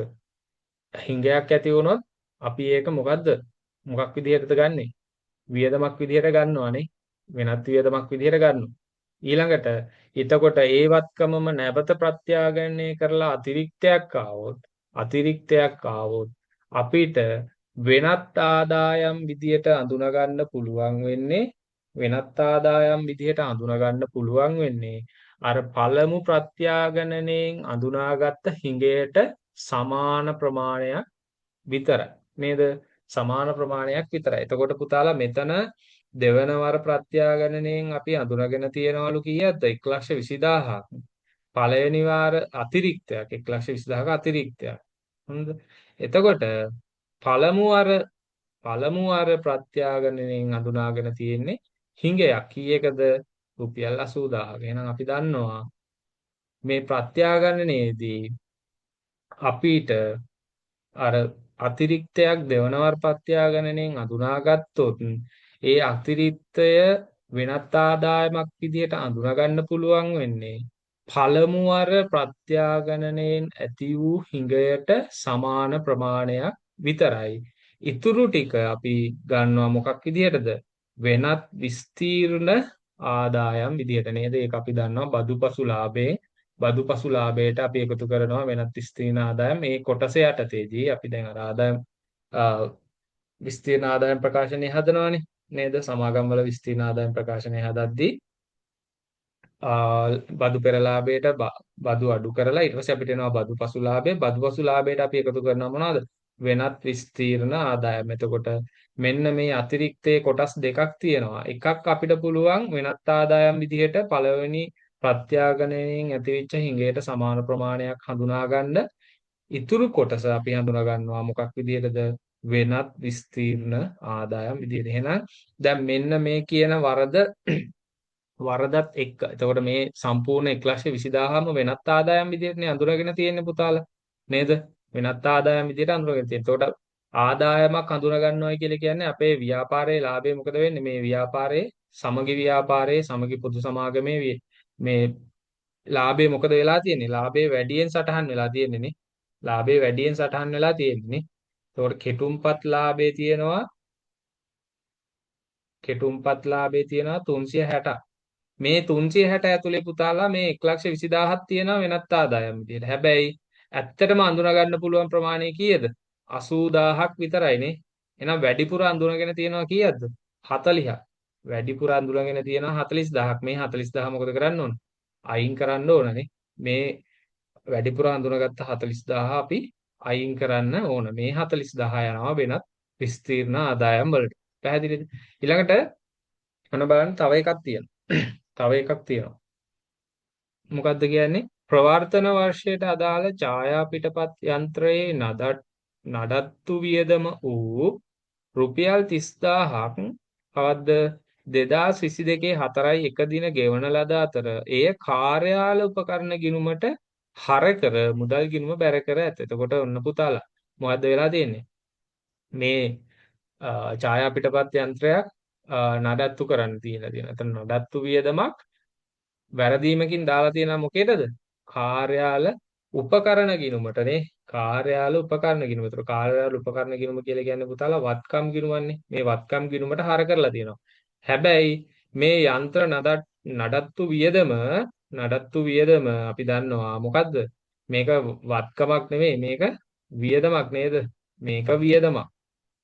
හිඟයක් ඇති වුණොත් අපි ඒක මොකක් විදිහටද ගන්නෙ? වියදමක් විදිහට ගන්නවානේ. වෙනත් වියදමක් විදිහට ගන්නවා. ඊළඟට එතකොට ඒ වත්කමම නැවත ප්‍රත්‍යාගනය කරලා අතිරික්තයක් ආවොත් අපිට වෙනත් ආදායම් විදියට අඳුනගන්න පුළුවන් වෙන්නේ අර පළමු ප්‍රත්‍යාගනණයෙන් අඳුනාගත්ත හිඟයට සමාන ප්‍රමාණයක් විතරයි. නේද? සමාන ප්‍රමාණයක් විතරයි. එතකොට පුතාලා මෙතන දෙවන වර ප්‍රත්‍යාගණනයෙන් අපි අඳුනගෙන තියනවලු කීයක්ද? 1,20,000ක්. පළවෙනි වාර අතිරික්තයක් 1,20,000ක අතිරික්තයක්. හරිද? එතකොට පළමු වර ප්‍රත්‍යාගණනයෙන් අඳුනාගෙන තියෙන්නේ හිඟයක්. කීයකද? රුපියල් 80,000ක. එහෙනම් අපි දන්නවා මේ ප්‍රත්‍යාගණනයේදී අපිට අර අතිරික්තයක් දෙවනවර ප්‍රත්‍යාගණනයෙන් අඳුනාගත්තොත් ඒ අතිරික්තය වෙනත් ආදායමක් විදිහට අඳුනගන්න පුළුවන් වෙන්නේ පළමු වර ප්‍රත්‍යාගණනයෙන් ඇති වූ හිඟයට සමාන ප්‍රමාණයක් විතරයි. ඉතුරු ටික අපි ගන්නවා මොකක් විදිහටද? වෙනත් විස්තීර්ණ ආදායම් විදිහට නේද? ඒක අපි දන්නවා බදුපසු ලාභයෙන් බදුපසු ලාභයට අපි එකතු කරනවා වෙනත් විස්තීර්ණ ආදායම්. මේ කොටස යටතේදී අපි දැන් අර ආදායම් අ, විස්තීර්ණ ආදායම් ප්‍රකාශනය හදනවානේ නේද? සමාගම් වල විස්තීර්ණ ආදායම් ප්‍රකාශනය හදද්දී බදු පෙරලාභයට බදු අඩු කරලා ඊට පස්සේ අපිට එනවා බදු පසුලාභය. බදු පසුලාභයට අපි එකතු කරනවා මොනවද? වෙනත් විස්තීර්ණ ආදායම්. එතකොට මෙන්න මේ අතිරික්තයේ කොටස් දෙකක් තියෙනවා. එකක් අපිට පුළුවන් වෙනත් ආදායම් විදිහට පළවෙනි ප්‍රත්‍යාගණනයෙන් ඇතිවෙච්ච හිඟයට සමාන ප්‍රමාණයක් හඳුනා ගන්න. ඉතුරු කොටස අපි හඳුනා ගන්නවා මොකක් විදිහටද? වෙනත් විස්තීර්ණ ආදායම් විදිහට. එහෙනම් දැන් මෙන්න මේ කියන වරදත් එක්ක. එතකොට මේ සම්පූර්ණ 1,20,000ම වෙනත් ආදායම් විදිහටනේ අඳුරගෙන තියෙන්නේ පුතාලා. නේද? වෙනත් ආදායම් විදිහට අඳුරගෙන තියෙන්නේ. එතකොට ආදායමක් අඳුර ගන්නවයි කියලා කියන්නේ අපේ ව්‍යාපාරයේ ලාභය මොකද වෙන්නේ? මේ ව්‍යාපාරයේ සමගි පොදු සමාගමේ මේ ලාභය මොකද වෙලා තියෙන්නේ? ලාභය වැඩියෙන් සටහන් වෙලා තියෙන්නේ නේ. ලාභය වැඩියෙන් සටහන් වෙලා තියෙන්නේ නේ. එතකොට කෙටුම්පත් ලාභය තියෙනවා 360ක්. මේ 360 ඇතුලේ පුතාලා මේ 1,20,000ක් තියෙනවා වෙනත් ආදායම් විදියට. හැබැයි ඇත්තටම අඳුනා ගන්න පුළුවන් ප්‍රමාණය කීයද? 80,000ක් විතරයිනේ. එහෙනම් වැඩිපුර අඳුනගෙන තියෙනවා කීයක්ද? 40ක්. වැඩිපුර අඳුනගෙන තියෙනවා 40,000ක්. මේ 40,000 මොකද කරන්න ඕන? අයින් කරන්න ඕනනේ. මේ වැඩිපුර අඳුනගත්ත 40,000 අපි අයින් කරන්න ඕන. මේ 40,000 යනවා වෙනත් විස්තීර්ණ ආදායම් වලට. පැහැදිලිද? ඊළඟට ඔන්න බලන්න තව එකක් තියෙනවා. තව එකක් තියෙනවා. මොකක්ද කියන්නේ? ප්‍රවර්තන වර්ෂයට අදාළ ඡායා පිටපත් යන්ත්‍රයේ නඩත්තු වියදම වූ රුපියල් 30,000ක් කවද්ද 2022 4යි 1 දින ගෙවන ලද අතර එය කාර්යාල උපකරණ ගිණුමට හර කර මුදල් ගිණුම බැර කර ඇත. එතකොට ඔන්න පුතාලා මොකද්ද වෙලා තියෙන්නේ? මේ ඡායා පිටපත් යන්ත්‍රයක් නඩත්තු කරන්න තියෙනවා. එතන නඩත්තු වියදමක් වැරදීමකින් දාලා තියෙනවා මොකේදද? කාර්යාල උපකරණ ගිණුමටනේ. කාර්යාල උපකරණ ගිණුම. ඒතර කාර්යාල උපකරණ ගිණුම කියලා කියන්නේ පුතාලා වත්කම් ගිණුමන්නේ. මේ වත්කම් ගිණුමට හර කරලා තියෙනවා. හැබැයි මේ යන්ත්‍ර නඩත්තු වියදම අපි දන්නවා මොකද්ද? මේක වත්කමක් නෙමෙයි මේක වියදමක් නේද? මේක වියදමක්.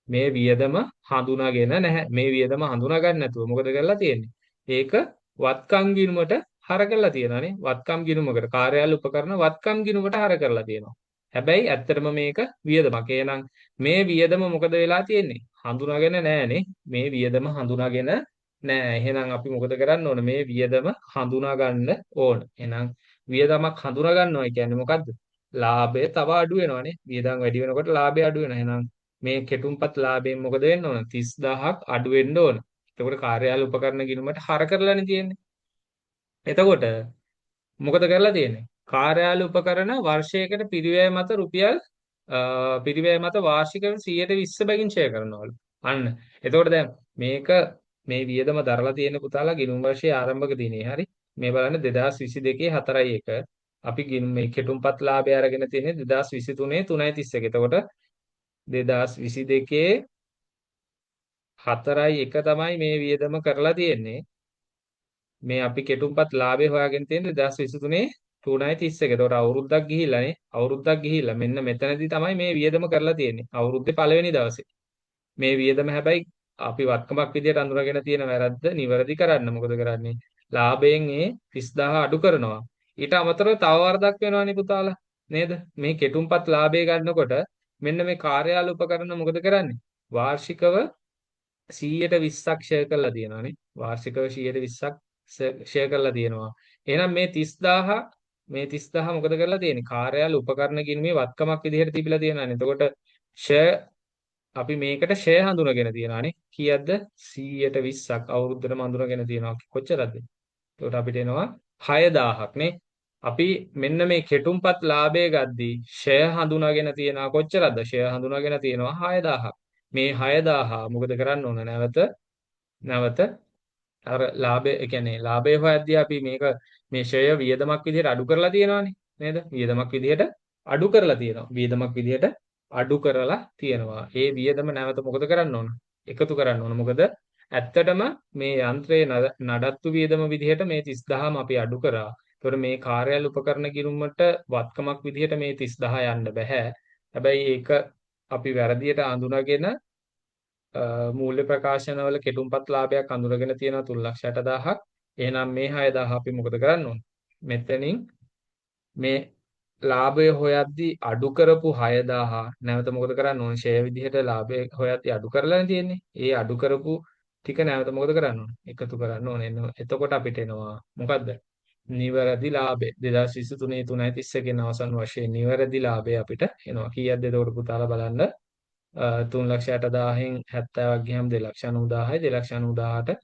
මේ වියදම හඳුනාගෙන නැහැ. මේ වියදම හඳුනා ගන්න නැතුව මොකද කරලා තියෙන්නේ? ඒක වත්කම් ගිණුමට හර කරලා තියෙනවානේ. වත්කම් ගිණුමකට කාර්යාල උපකරණ වත්කම් ගිණුමට හර කරලා තියෙනවා. හැබැයි ඇත්තටම මේක වියදමක්. එහෙනම් මේ වියදම මොකද වෙලා තියෙන්නේ? හඳුනාගෙන නැහැනේ. මේ වියදම හඳුනාගෙන නැහැ. එහෙනම් අපි මොකද කරන්න ඕන? මේ වියදම හඳුනා ගන්න ඕන. එහෙනම් වියදමක් හඳුනා ගන්නවා කියන්නේ මොකද්ද? ලාභය තව අඩු වෙනවානේ. වියදම් වැඩි වෙනකොට ලාභය අඩු වෙනවා. එහෙනම් මේ කෙටුම්පත් ලාභයෙන් මොකද වෙන්න ඕන? 30,000ක් අඩු වෙන්න ඕන. එතකොට කාර්යාල උපකරණ ගිණුමට හර කරලානේ තියෙන්නේ. එතකොට මොකද කරලා තියෙන්නේ? කාර්යාල උපකරණ වර්ෂයකට පිරිවැය මත වාර්ෂිකව 120 බැගින් ඡය කරනවලු. අන්න. එතකොට දැන් මේ වියදම දරලා තියෙන පුතාලා ගිණුම් වර්ෂයේ ආරම්භක දිනේ හරි මේ බලන්න 2022 4යි 1 අපි මේ කෙටුම්පත් ලාභය අරගෙන තියෙන්නේ 2023 3.31. එතකොට 2022 4යි 1 තමයි මේ වියදම කරලා තියෙන්නේ. මේ අපි කෙටුම්පත් ලාභය හොයාගෙන තියෙන්නේ 2023 3.31. එතකොට අවුරුද්දක් ගිහිල්ලානේ. අවුරුද්දක් ගිහිල්ලා මෙන්න මෙතනදී තමයි මේ වියදම කරලා තියෙන්නේ. අවුරුද්දේ පළවෙනි දවසේ. මේ වියදම හැබැයි අපි වත්කමක් විදියට අඳුරගෙන තියෙන වැරද්ද නිවැරදි කරන්න මොකද කරන්නේ? ලාභයෙන් ඒ 30,000 අඩු කරනවා. ඊට අමතරව තව වරදක් වෙනවනේ පුතාලා. නේද? මේ කෙටුම්පත් ලාභය ගන්නකොට මෙන්න මේ කාර්යාල උපකරණ මොකද කරන්නේ? වාර්ෂිකව 120ක් ෂෙයා කරලා තියෙනවානේ. වාර්ෂිකව 120ක් ෂෙයා කරලා තියෙනවා. එහෙනම් මේ 30000 මොකද කරලා තියෙන්නේ? කාර්යාල උපකරණ ගිණුමේ වත්කමක් විදිහට තිබිලා තියෙනවානේ. එතකොට ෂෙයා අපි මේකට ෂෙයා හඳුනගෙන තියෙනවානේ. කීයක්ද? 120ක් අවුරුද්දටම හඳුනගෙන තියෙනවා. කොච්චරද? එතකොට අපිට එනවා 6000ක් නේ. අපි මෙන්න මේ කෙටුම්පත් ලාභය ගද්දී ෂෙයා හඳුනාගෙන තියෙනවා කොච්චරද? ෂෙයා හඳුනාගෙන තියෙනවා 6000ක්. මේ 6000 මොකද කරන්න ඕන? නැවත අර ලාභය, ඒ කියන්නේ ලාභය හොයද්දී අපි මේ ෂෙයා වියදමක් විදිහට අඩු කරලා තියෙනවානේ නේද? වියදමක් විදිහට අඩු කරලා තියෙනවා. වියදමක් විදිහට අඩු කරලා තියෙනවා. ඒ වියදම නැවත මොකද කරන්න ඕන? එකතු කරන්න ඕන. මොකද ඇත්තටම මේ යන්ත්‍රයේ නඩත්තු වියදම විදිහට මේ 30000ම අපි අඩු කරා. ඒතකොට මේ කාර්යාල උපකරණ ගිණුමට වත්කමක් විදිහට මේ 30000 යන්න බෑ. හැබැයි ඒක අපි වැරදියට අඳුනගෙන මූල්‍ය ප්‍රකාශනවල කෙටුම්පත් ලාභයක් අඳුරගෙන තියෙනවා 3,60,000ක්. එහෙනම් මේ 6,000 අපි මොකද කරන්න ඕන? මෙතනින් මේ ලාභය හොයද්දී අඩු කරපු 6,000 නැවත මොකද කරන්න ඕන? ෂෙයා විදිහට ලාභය හොයද්දී අඩු කරලානේ තියෙන්නේ. ඒ අඩු කරපු ටික නැවත මොකද කරන්න ඕන? එකතු කරන්න ඕන. එතකොට අපිට එනවා මොකද්ද? නිවැරදි ලාභය 2023 3.31 අවසන් වශයෙන් නිවැරදි ලාභය අපිට එනවා. කීයක්ද එතකොට පුතාලා බලන්න. 3,60,000න් 70ක් ගියම 2,90,000යි 2,90,000ට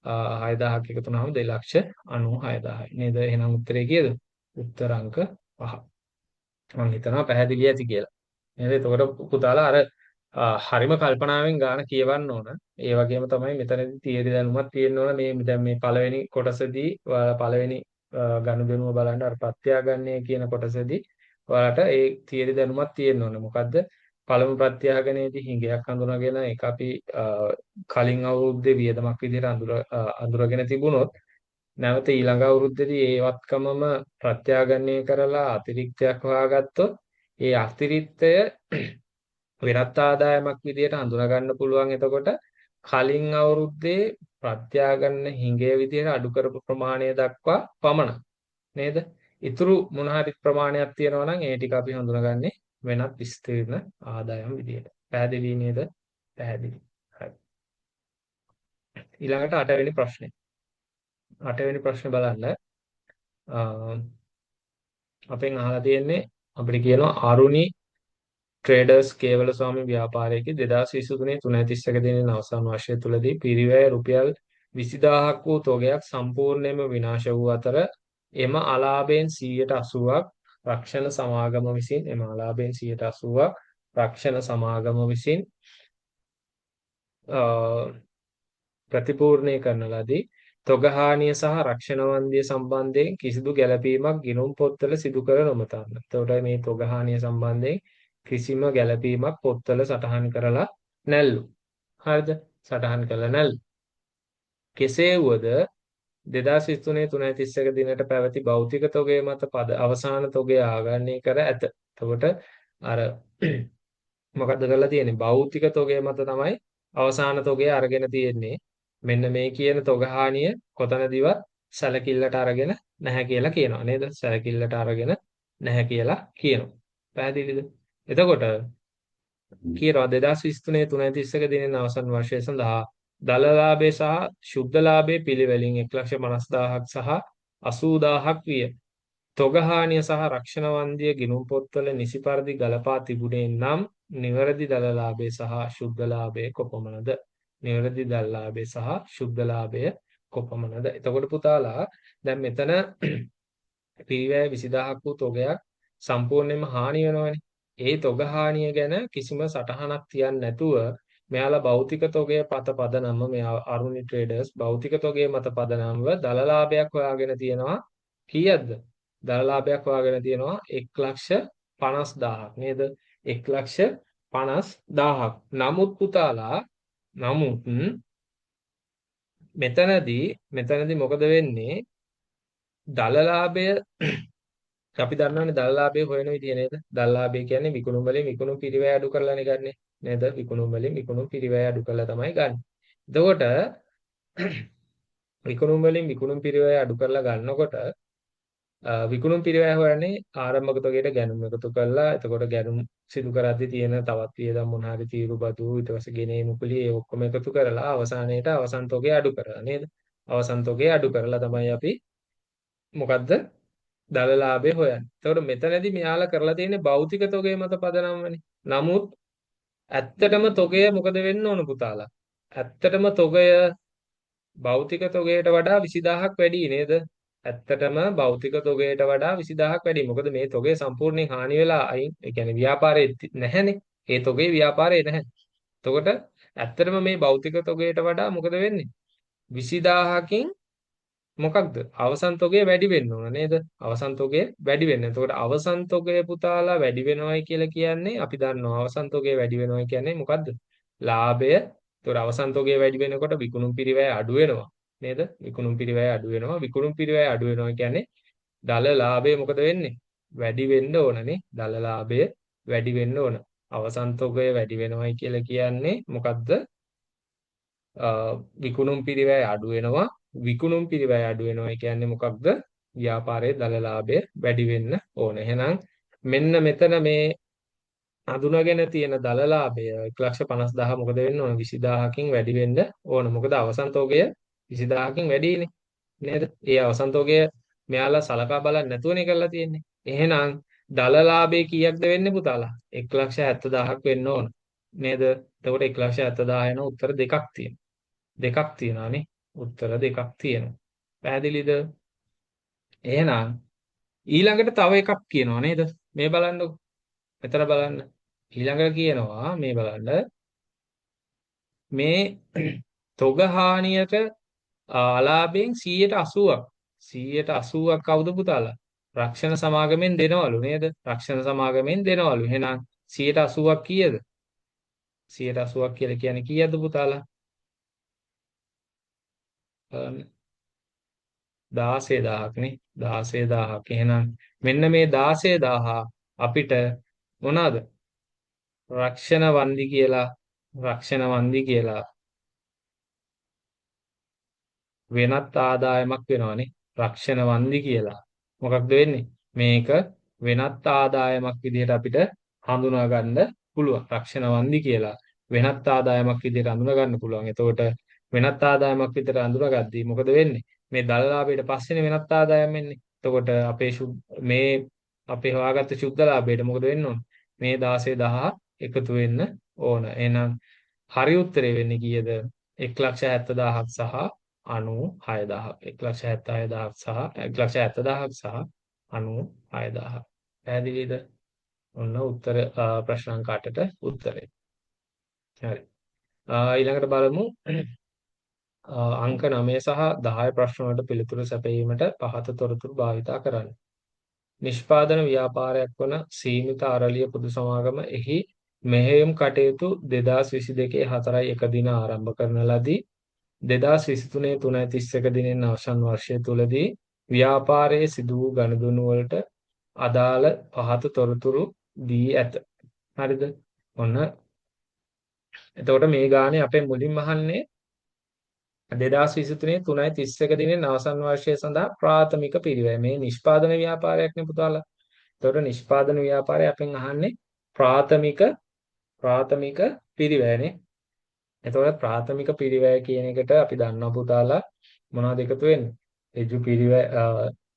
6,000ක් එකතු වුණාම 2,96,000යි නේද? එහෙනම් උත්තරේ කීයද? උත්තර අංක 5. මම හිතනවා පැහැදිලි ඇති කියලා. නේද? එතකොට පුතාලා අර හරිම කල්පනාවෙන් ගාන කියවන්න ඕන. ඒ වගේම තමයි මෙතනදී තියරි දැනුමක් තියෙන්න ඕන. මේ දැන් මේ පළවෙනි කොටසදී ඔයාලා පළවෙනි ගනුදෙනුව බලන්න අර ප්‍රත්‍යාගන්නේ කියන කොටසදී ඔයාලට ඒ තියරි දැනුමක් තියෙන්න ඕන. මොකද්ද? පළමු ප්‍රත්‍යාගනයේදී හිඟයක් හඳුනාගෙන ඒක අපි කලින් අවුරුද්දේ වියදමක් විදිහට අඳුරගෙන තිබුණොත් නැවත ඊළඟ අවුරුද්දේදී ඒ වත්කමම ප්‍රත්‍යාගනය කරලා අතිරික්තයක් හොයාගත්තොත් ඒ අතිරික්තය වෙනත් ආදායමක් විදිහට හඳුනා ගන්න පුළුවන්. එතකොට කලින් අවුරුද්දේ ප්‍රත්‍යාගන්න හිඟය විදිහට අඩු කරපු ප්‍රමාණය දක්වා පමණක් නේද? ඉතුරු මොන හරි ප්‍රමාණයක් තියෙනවා නම් ඒ ටික අපි හඳුනාගන්නේ වෙනත් විස්තීර්ණ ආදායම් විදිහට. පැහැදිලි නේද? පැහැදිලි. හරි. ඊළඟට 8 වෙනි ප්‍රශ්නේ. 8 වෙනි ප්‍රශ්නේ බලන්න. අපෙන් අහලා තියෙන්නේ අපිට කියනවා අරුණි ට්‍රේඩර්ස් කේවල ස්වාමී ව්‍යාපාරයේදී 2023 3.31 දිනන අවසන් වර්ෂය තුලදී පිරිවැය රුපියල් 20,000ක් වූ තොගයක් සම්පූර්ණයෙන්ම විනාශ වූ අතර එම අලාභයෙන් 80%ක් රක්ෂණ සමාගම විසින් ප්‍රතිපූර්ණය කරන ලදී. තොග හානිය සහ රක්ෂණ වන්දිය සම්බන්ධයෙන් කිසිදු ගැළපීමක් ගිණුම් පොත්වල සිදු කර නොමතන්න. එතකොට මේ තොග හානිය සම්බන්ධයෙන් කිසිම ගැළපීමක් පොත්වල සටහන් කරලා නැල්ලු. හරිද? සටහන් කරලා නැල්ලු. කෙසේ වුවද 2023 3.31 දිනට පැවති භෞතික තොගය මත අවසාන තොගය ආගණනය කර ඇත. එතකොට අර මොකද්ද කරලා තියෙන්නේ? භෞතික තොගය මත තමයි අවසාන තොගය අරගෙන තියෙන්නේ. මෙන්න මේ කියන තොග හානිය කොතනදිවත් සැලකිල්ලට අරගෙන නැහැ කියලා කියනවා නේද? සැලකිල්ලට අරගෙන නැහැ කියලා කියනවා. පැහැදිලිද? එතකොට කියනවා 2023 3.31 දිනෙන් අවසන් වර්ෂය සඳහා දල ලාභය සහ ශුද්ධ ලාභයේ පිළිවෙලින් 1,50,000ක් සහ 80,000ක් විය. තොග හානිය සහ රක්ෂණ වන්දිය ගිණුම් පොත්වල නිසි පරිදි ගලපා තිබුණේ නම් නිවැරදි දල ලාභය සහ ශුද්ධ ලාභය කොපමණද? නිවැරදි දල ලාභය සහ ශුද්ධ ලාභය කොපමණද? එතකොට පුතාලා දැන් මෙතන පිරිවැය 20,000ක් වූ තොගයක් සම්පූර්ණයෙන්ම හානි වෙනවනේ. ඒ තොග හානිය ගැන කිසිම සටහනක් තියන්නේ නැතුව මෙයාලා භෞතික තොගය මත පදනම මෙයා අරුණි ට්‍රේඩර්ස් භෞතික තොගය මත පදනම්ව දල ලාභයක් හොයාගෙන තියෙනවා. කීයක්ද? දල ලාභයක් හොයාගෙන තියෙනවා 1,50,000ක් නේද? 1,50,000ක්. නමුත් පුතාලා මෙතනදී මොකද වෙන්නේ? දල ලාභය අපි දන්නවනේ දල ලාභය හොයන විදිය නේද? දල ලාභය කියන්නේ විකුණුම් වලින් විකුණුම් පිරිවැය අඩු කරලානේ ගන්නෙ නේද? විකුණුම් වලින් විකුණුම් පිරිවැය අඩු කරලා තමයි ගන්න. එතකොට විකුණුම් වලින් විකුණුම් පිරිවැය අඩු කරලා ගන්නකොට විකුණුම් පිරිවැය හොයන්නේ ආරම්භක තොගයට ගැනුම් එකතු කරලා එතකොට ගැනුම් සිදු කරද්දී තියෙන තවත් වියදම් මොන හරි තීරු බදු ඊට පස්සේ ගෙනේ මුකුලි ඒ ඔක්කොම එකතු කරලා අවසානයේට අවසන් තොගය අඩු කරලා නේද? අවසන් තොගය අඩු කරලා තමයි අපි මොකද්ද දල ලාභය හොයන්නේ. එතකොට මෙතනදී මෙයාලා කරලා තියෙන්නේ භෞතික තොගය මත පදනම්වනේ. නමුත් ඇත්තටම තොගය මොකද වෙන්න ඕන පුතාලා? ඇත්තටම තොගය භෞතික තොගයට වඩා 20000ක් වැඩි නේද? ඇත්තටම භෞතික තොගයට වඩා 20000ක් වැඩි. මොකද මේ තොගය සම්පූර්ණයෙන් හානි වෙලා අයින් ඒ කියන්නේ ව්‍යාපාරේ නැහැනේ. ඒ තොගේ ව්‍යාපාරේ නැහැ. එතකොට ඇත්තටම මේ භෞතික තොගයට වඩා මොකද වෙන්නේ? 20000කින් මොකක්ද? අවසන් තොගය වැඩි වෙන්න ඕන නේද? අවසන් තොගය වැඩි වෙන්න. එතකොට අවසන් තොගය පුතාලා වැඩි වෙනවයි කියලා කියන්නේ අපි දන්නවා අවසන් තොගය වැඩි වෙනවයි කියන්නේ මොකද්ද? ලාභය. එතකොට අවසන් තොගය වැඩි වෙනකොට විකුණුම් පිරිවැය අඩු වෙනවා නේද? විකුණුම් පිරිවැය අඩු වෙනවා. විකුණුම් පිරිවැය අඩු වෙනවා කියන්නේ දල ලාභය මොකද වෙන්නේ? වැඩි වෙන්න ඕනනේ. දල ලාභය වැඩි වෙන්න ඕන. අවසන් තොගය වැඩි වෙනවයි කියලා කියන්නේ මොකද්ද? විකුණුම් පිරිවැය අඩු වෙනවා. විකුණුම් පිරිවැය අඩු වෙනවා කියන්නේ මොකක්ද? ව්‍යාපාරයේ දල ලාභය වැඩි වෙන්න ඕන. එහෙනම් මෙන්න මෙතන මේ අඳුනගෙන තියෙන දල ලාභය 1,50,000 මොකද වෙන්න ඕන? 20000කින් වැඩි වෙන්න ඕන. මොකද අවසන් තොගය 20000කින් වැඩිනේ නේද? ඒ අවසන් තොගය මෙයාලා සලකා බලන්නේ නැතුවනේ කරලා තියෙන්නේ. එහෙනම් දල ලාභය කීයක්ද වෙන්නේ පුතාලා? 1,70,000ක් වෙන්න ඕන. නේද? එතකොට 1,70,000 යන උත්තර දෙකක් තියෙනවා. දෙකක් තියෙනවානේ. උත්තර දෙකක් තියෙනවා. පැහැදිලිද? එහෙනම් ඊළඟට තව එකක් කියනවා නේද? මේ බලන්නකො. මෙතන බලන්න. ඊළඟට කියනවා මේ බලන්න. මේ තොග හානියට අලාභයෙන් 180ක් 180ක් කවුද පුතාලා? රක්ෂණ සමාගමෙන් දෙනවලු නේද? රක්ෂණ සමාගමෙන් දෙනවලු. එහෙනම් 180ක් කීයද? 180ක් කියලා කියන්නේ කීයද පුතාලා? 16000ක් නේ 16000ක්. එහෙනම් මෙන්න මේ 16000 අපිට මොනවාද? රක්ෂණ වන්දි කියලා වෙනත් ආදායමක් වෙනවනේ. රක්ෂණ වන්දි කියලා. මොකක්ද වෙන්නේ? මේක වෙනත් ආදායමක් විදිහට අපිට හඳුනා ගන්න පුළුවන්. රක්ෂණ වන්දි කියලා වෙනත් ආදායමක් විදිහට හඳුනා ගන්න පුළුවන්. එතකොට වෙනත් ආදායමක් විදිහට හඳුනාගද්දී මොකද වෙන්නේ? මේ දලලාභයට පස්සේනේ වෙනත් ආදායම් එන්නේ. එතකොට මේ අපේ හොයාගත්ත ශුද්ධ ලාභයට මොකද වෙන්න ඕන? මේ 16000 එකතු වෙන්න ඕන. එහෙනම් හරි උත්තරේ වෙන්නේ කීයද? 1,70,000ක් සහ 96,000ක්. 1,76,000ක් සහ 1,70,000ක් සහ 96,000ක්. පැහැදිලිද? ඔන්න උත්තර ප්‍රශ්න අංක 8ට උත්තරේ. හරි. ඊළඟට බලමු අංක 9 සහ 10 ප්‍රශ්න වලට පිළිතුරු සැපයීමට පහත තොරතුරු භාවිතා කරන්න. නිෂ්පාදන ව්‍යාපාරයක් වන සීමිත අරලිය පොදු සමාගම එහි මෙහෙයුම් කටයුතු 2022 4.1 දින ආරම්භ කරන ලදී. 2023 3.31 දිනෙන් අවසන් වර්ෂය තුලදී ව්‍යාපාරයේ සිදු වූ ගනුදෙනු වලට අදාළ පහත තොරතුරු දී ඇත. හරිද? ඔන්න එතකොට මේ ගානේ අපේ මුලින්ම අහන්නේ 2023 3.31 දිනෙන් අවසන් වර්ෂය සඳහා ප්‍රාථමික පිරිවැය. මේ නිෂ්පාදන ව්‍යාපාරයක් නේ පුතාලා. එතකොට නිෂ්පාදන ව්‍යාපාරය අපෙන් අහන්නේ ප්‍රාථමික පිරිවැයනේ. එතකොට ප්‍රාථමික පිරිවැය කියන එකට අපි දන්නවා පුතාලා මොනවද එකතු වෙන්නේ? ඍජු පිරිවැය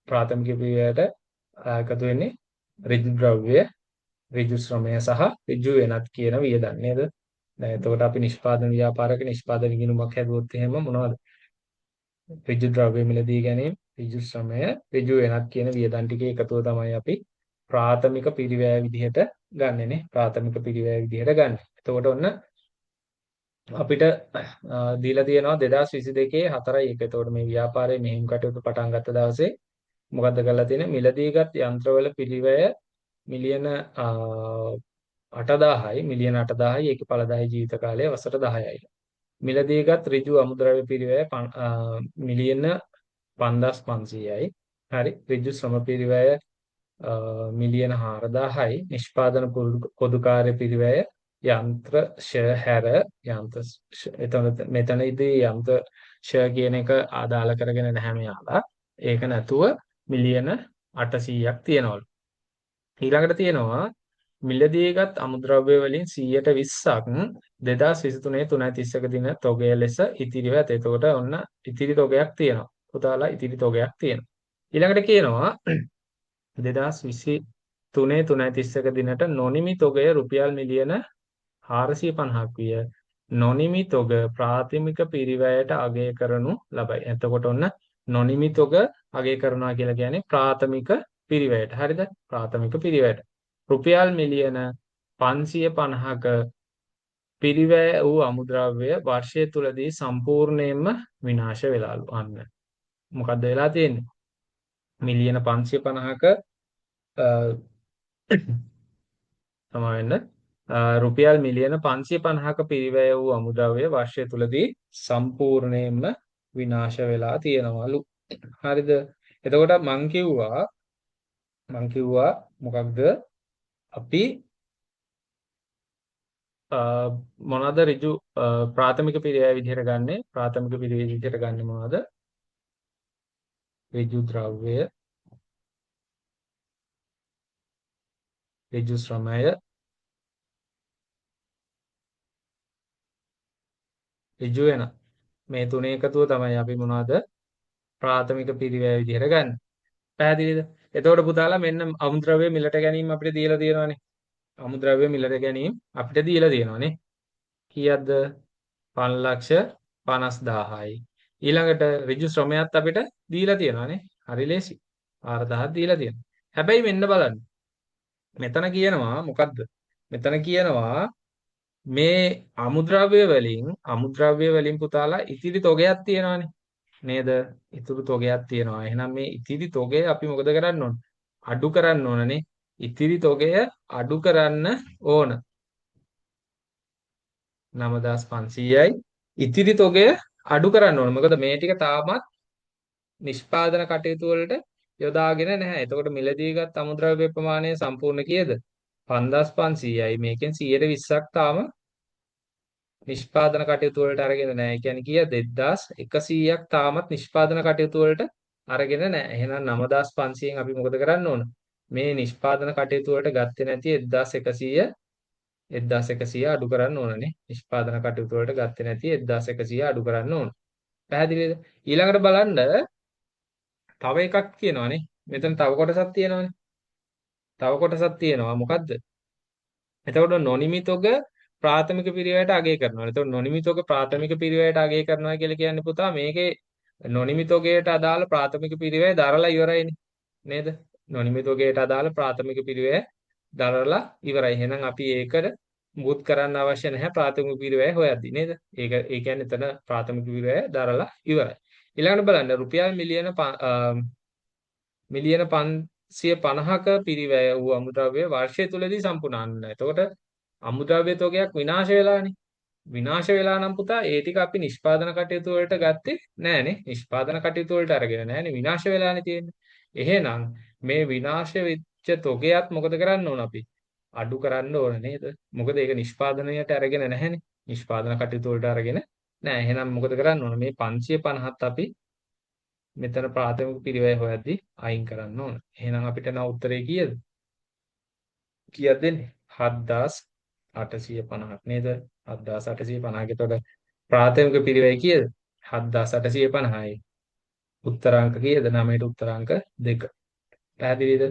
ප්‍රාථමික පිරිවැයට එකතු වෙන්නේ ඍජු ද්‍රව්‍ය, ඍජු ශ්‍රමය සහ ඍජු වෙනත් කියන වියදම් නේද? දැන් එතකොට අපි නිෂ්පාදන ව්‍යාපාරයක නිෂ්පාදන ගිණුමක් හැදුවොත් එහෙම මොනවද? ඍජු ද්‍රව්‍ය මිලදී ගැනීම, ඍජු ශ්‍රමය, ඍජු වෙනත් කියන වියදම් ටිකේ එකතුව තමයි අපි ප්‍රාථමික පිරිවැය විදිහට ගන්නෙනේ. ප්‍රාථමික පිරිවැය විදිහට ගන්න. එතකොට ඔන්න අපිට දීලා තියෙනවා 2022 4.1. එතකොට මේ ව්‍යාපාරයේ මෙහෙයුම් කටයුතු පටන් ගත්ත දවසේ මොකද්ද කරලා තියෙන්නේ? මිලදීගත් යන්ත්‍රවල පිරිවැය මිලියන 8,000යි මිලියන 8,000යි ඒකේ ඵලදායී ජීවිත කාලය වසර 10යි. මිලදීගත් ඍජු අමුද්‍රව්‍ය පිරිවැය මිලියන 5,500යි. හරි. ඍජු ශ්‍රම පිරිවැය මිලියන 4,000යි. නිෂ්පාදන පොදු කාර්ය පිරිවැය යන්ත්‍ර ෂ හැර යන්ත්‍ර මෙතනදී යන්ත්‍ර ෂ කියන එක ආදාළ කරගෙන නැහැ මෙයාලා. ඒක නැතුව මිලියන 800ක් තියෙනවලු. ඊළඟට තියෙනවා මිලදීගත් අමුද්‍රව්‍ය වලින් 120ක් 2023 3.31 දින තොගය ලෙස ඉතිරිව ඇත. එතකොට ඔන්න ඉතිරි තොගයක් තියෙනවා. පුතාලා ඉතිරි තොගයක් තියෙනවා. ඊළඟට කියනවා 2023 3.31 දිනට නොනිමි තොගය රුපියල් මිලියන 450ක් විය. නොනිමි තොග ප්‍රාථමික පිරිවැයට අගය කරනු ලබයි. එතකොට ඔන්න නොනිමි තොග අගය කරනවා කියලා කියන්නේ ප්‍රාථමික පිරිවැයට. හරිද? ප්‍රාථමික පිරිවැයට. රුපියල් මිලියන 550ක පිරිවැය වූ අමුද්‍රව්‍ය වර්ෂය තුලදී සම්පූර්ණයෙන්ම විනාශ වෙලාලු. අන්න. මොකද්ද වෙලා තියෙන්නේ? මිලියන 550ක සමාවෙන්න රුපියල් මිලියන 550ක පිරිවැය වූ අමුද්‍රව්‍ය වර්ෂය තුලදී සම්පූර්ණයෙන්ම විනාශ වෙලා තියෙනවලු. හරිද? එතකොට මං කිව්වා මොකක්ද? අපි මොනවාද ඍජු ප්‍රාථමික පිරිවැය විදිහට ගන්නෙ? ප්‍රාථමික පිරිවැය විදිහට ගන්නෙ මොනවාද? ඍජු ද්‍රව්‍ය, ඍජු ශ්‍රමය, ඍජු වෙන. මේ තුනේ එකතුව තමයි අපි මොනවද? ප්‍රාථමික පිරිවැය විදිහට ගන්න. පැහැදිලිද? එතකොට පුතාලා මෙන්න අමුද්‍රව්‍ය මිලට ගැනීම අපිට දීලා තියෙනවානේ. අමුද්‍රව්‍ය මිලට ගැනීම අපිට දීලා තියෙනවානේ. කීයක්ද? 5,50,000යි. ඊළඟට ඍජු ශ්‍රමයත් අපිට දීලා තියෙනවානේ. හරි ලේසි. 4,000ක් දීලා තියෙනවා. හැබැයි මෙන්න බලන්න. මෙතන කියනවා මොකද්ද? මෙතන කියනවා මේ අමුද්‍රව්‍ය වලින් පුතාලා ඉතිරි තොගයක් තියෙනවානේ. නේද? ඉතුරු තොගයක් තියෙනවා. එහෙනම් මේ ඉතිරි තොගය අපි මොකද කරන්න ඕන? අඩු කරන්න ඕනනේ. ඉතිරි තොගය අඩු කරන්න ඕන. 9,500යි. ඉතිරි තොගය අඩු කරන්න ඕන. මොකද මේ ටික තාමත් නිෂ්පාදන කටයුතු වලට යොදාගෙන නැහැ. එතකොට මිලදීගත් අමුද්‍රව්‍ය ප්‍රමාණය සම්පූර්ණ කීයද? 5,500යි. මේකෙන් 120ක් තාම නිෂ්පාදන කටයුතු වලට අරගෙන නැහැ. ඒ කියන්නේ කීයද? 1,100ක් තාමත් නිෂ්පාදන කටයුතු වලට අරගෙන නැහැ. එහෙනම් 9,500න් අපි මොකද කරන්න ඕන? මේ නිෂ්පාදන කටයුතු වලට ගත්තේ නැති 1,100 අඩු කරන්න ඕනනේ. නිෂ්පාදන කටයුතු වලට ගත්තේ නැති 1,100 අඩු කරන්න ඕන. පැහැදිලිද? ඊළඟට බලන්න තව එකක් කියනවානේ. මෙතන තව කොටසක් තියෙනවානේ. තව කොටසක් තියෙනවා. මොකද්ද? එතකොට නොනිමි තොග ප්‍රාථමික පිරිවැයට අගය කරනවා. එතකොට නොනිමි තොග ප්‍රාථමික පිරිවැයට අගය කරනවා කියලා කියන්නේ පුතා මේකේ නොනිමි තොගයට අදාළ ප්‍රාථමික පිරිවැය දරලා ඉවරයිනේ. නේද? නොනිමි තොගයට අදාළ ප්‍රාථමික පිරිවැය දරලා ඉවරයි. එහෙනම් අපි ඒකට මුකුත් කරන්න අවශ්‍ය නැහැ ප්‍රාථමික පිරිවැය හොයද්දි නේද? ඒ කියන්නේ එතන ප්‍රාථමික පිරිවැය දරලා ඉවරයි. ඊළඟට බලන්න රුපියල් මිලියන 550ක පිරිවැය වූ අමුද්‍රව්‍ය වර්ෂය තුලදී සම්පූර්ණ. එතකොට අමුද්‍රව්‍ය තොගයක් විනාශ වෙලානේ. විනාශ වෙලා නම් පුතා ඒ ටික අපි නිෂ්පාදන කටයුතු වලට ගත්තේ නෑනේ. නිෂ්පාදන කටයුතු වලට අරගෙන නෑනේ. විනාශ වෙලානේ තියෙන්නේ. එහෙනම් මේ විනාශ වෙච්ච තොගයත් මොකද කරන්න ඕන අපි? අඩු කරන්න ඕන නේද? මොකද ඒක නිෂ්පාදනයට අරගෙන නැහැනේ. නිෂ්පාදන කටයුතු වලට අරගෙන නෑ. එහෙනම් මොකද කරන්න ඕන? මේ 550ත් අපි මෙතන ප්‍රාථමික පිරිවැය හොයද්දි අයින් කරන්න ඕන. එහෙනම් අපිට නම් උත්තරේ කීයද? කීයක් දෙන්නේ? 7,850ක් නේද? 7,850ක. එතකොට ප්‍රාථමික පිරිවැය කීයද? 7,850යි. උත්තරාංක කීයද? 9ට උත්තරාංක 2. පැහැදිලිද?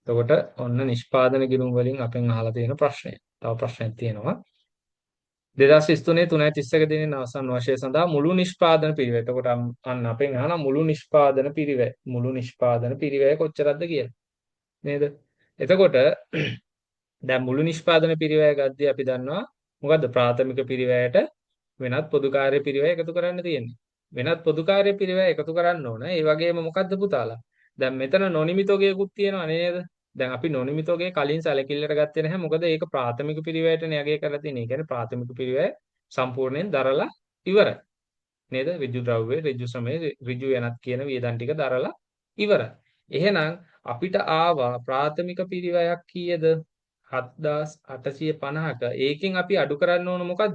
එතකොට ඔන්න නිෂ්පාදන ගිණුම් වලින් අපෙන් අහලා තියෙන ප්‍රශ්නය. තව ප්‍රශ්නයක් තියෙනවා. 2023 3.31 දිනන අවසන් වර්ෂය සඳහා මුළු නිෂ්පාදන පිරිවැය. එතකොට අන්න අපෙන් අහන මුළු නිෂ්පාදන පිරිවැය. මුළු නිෂ්පාදන පිරිවැය කොච්චරද කියලා. නේද? එතකොට දැන් මුළු නිෂ්පාදන පිරිවැය ගද්දී අපි දන්නවා මොකද්ද ප්‍රාථමික පිරිවැයට වෙනත් පොදු කාර්ය පිරිවැය එකතු කරන්න තියෙන්නේ. වෙනත් පොදු කාර්ය පිරිවැය එකතු කරන්න ඕන. ඒ වගේම මොකද්ද පුතාලා? දැන් මෙතන නොනිමි තොගයකුත් තියෙනවා නේද? දැන් අපි නොනිමි තොගය කලින් සැලකිල්ලට ගත්තේ නැහැ. මොකද ඒක ප්‍රාථමික පිරිවැයටනේ යගේ කරලා තියෙන්නේ. ඒ කියන්නේ ප්‍රාථමික පිරිවැය සම්පූර්ණයෙන් දරලා ඉවරයි. නේද? ඍජු ද්‍රව්‍ය, ඍජු ශ්‍රමය, ඍජු වෙනත් කියන වියදම් ටික දරලා ඉවරයි. එහෙනම් අපිට ආවා ප්‍රාථමික පිරිවැයක් කීයද? 7,850ක. ඒකෙන් අපි අඩු කරන්න ඕන මොකද්ද?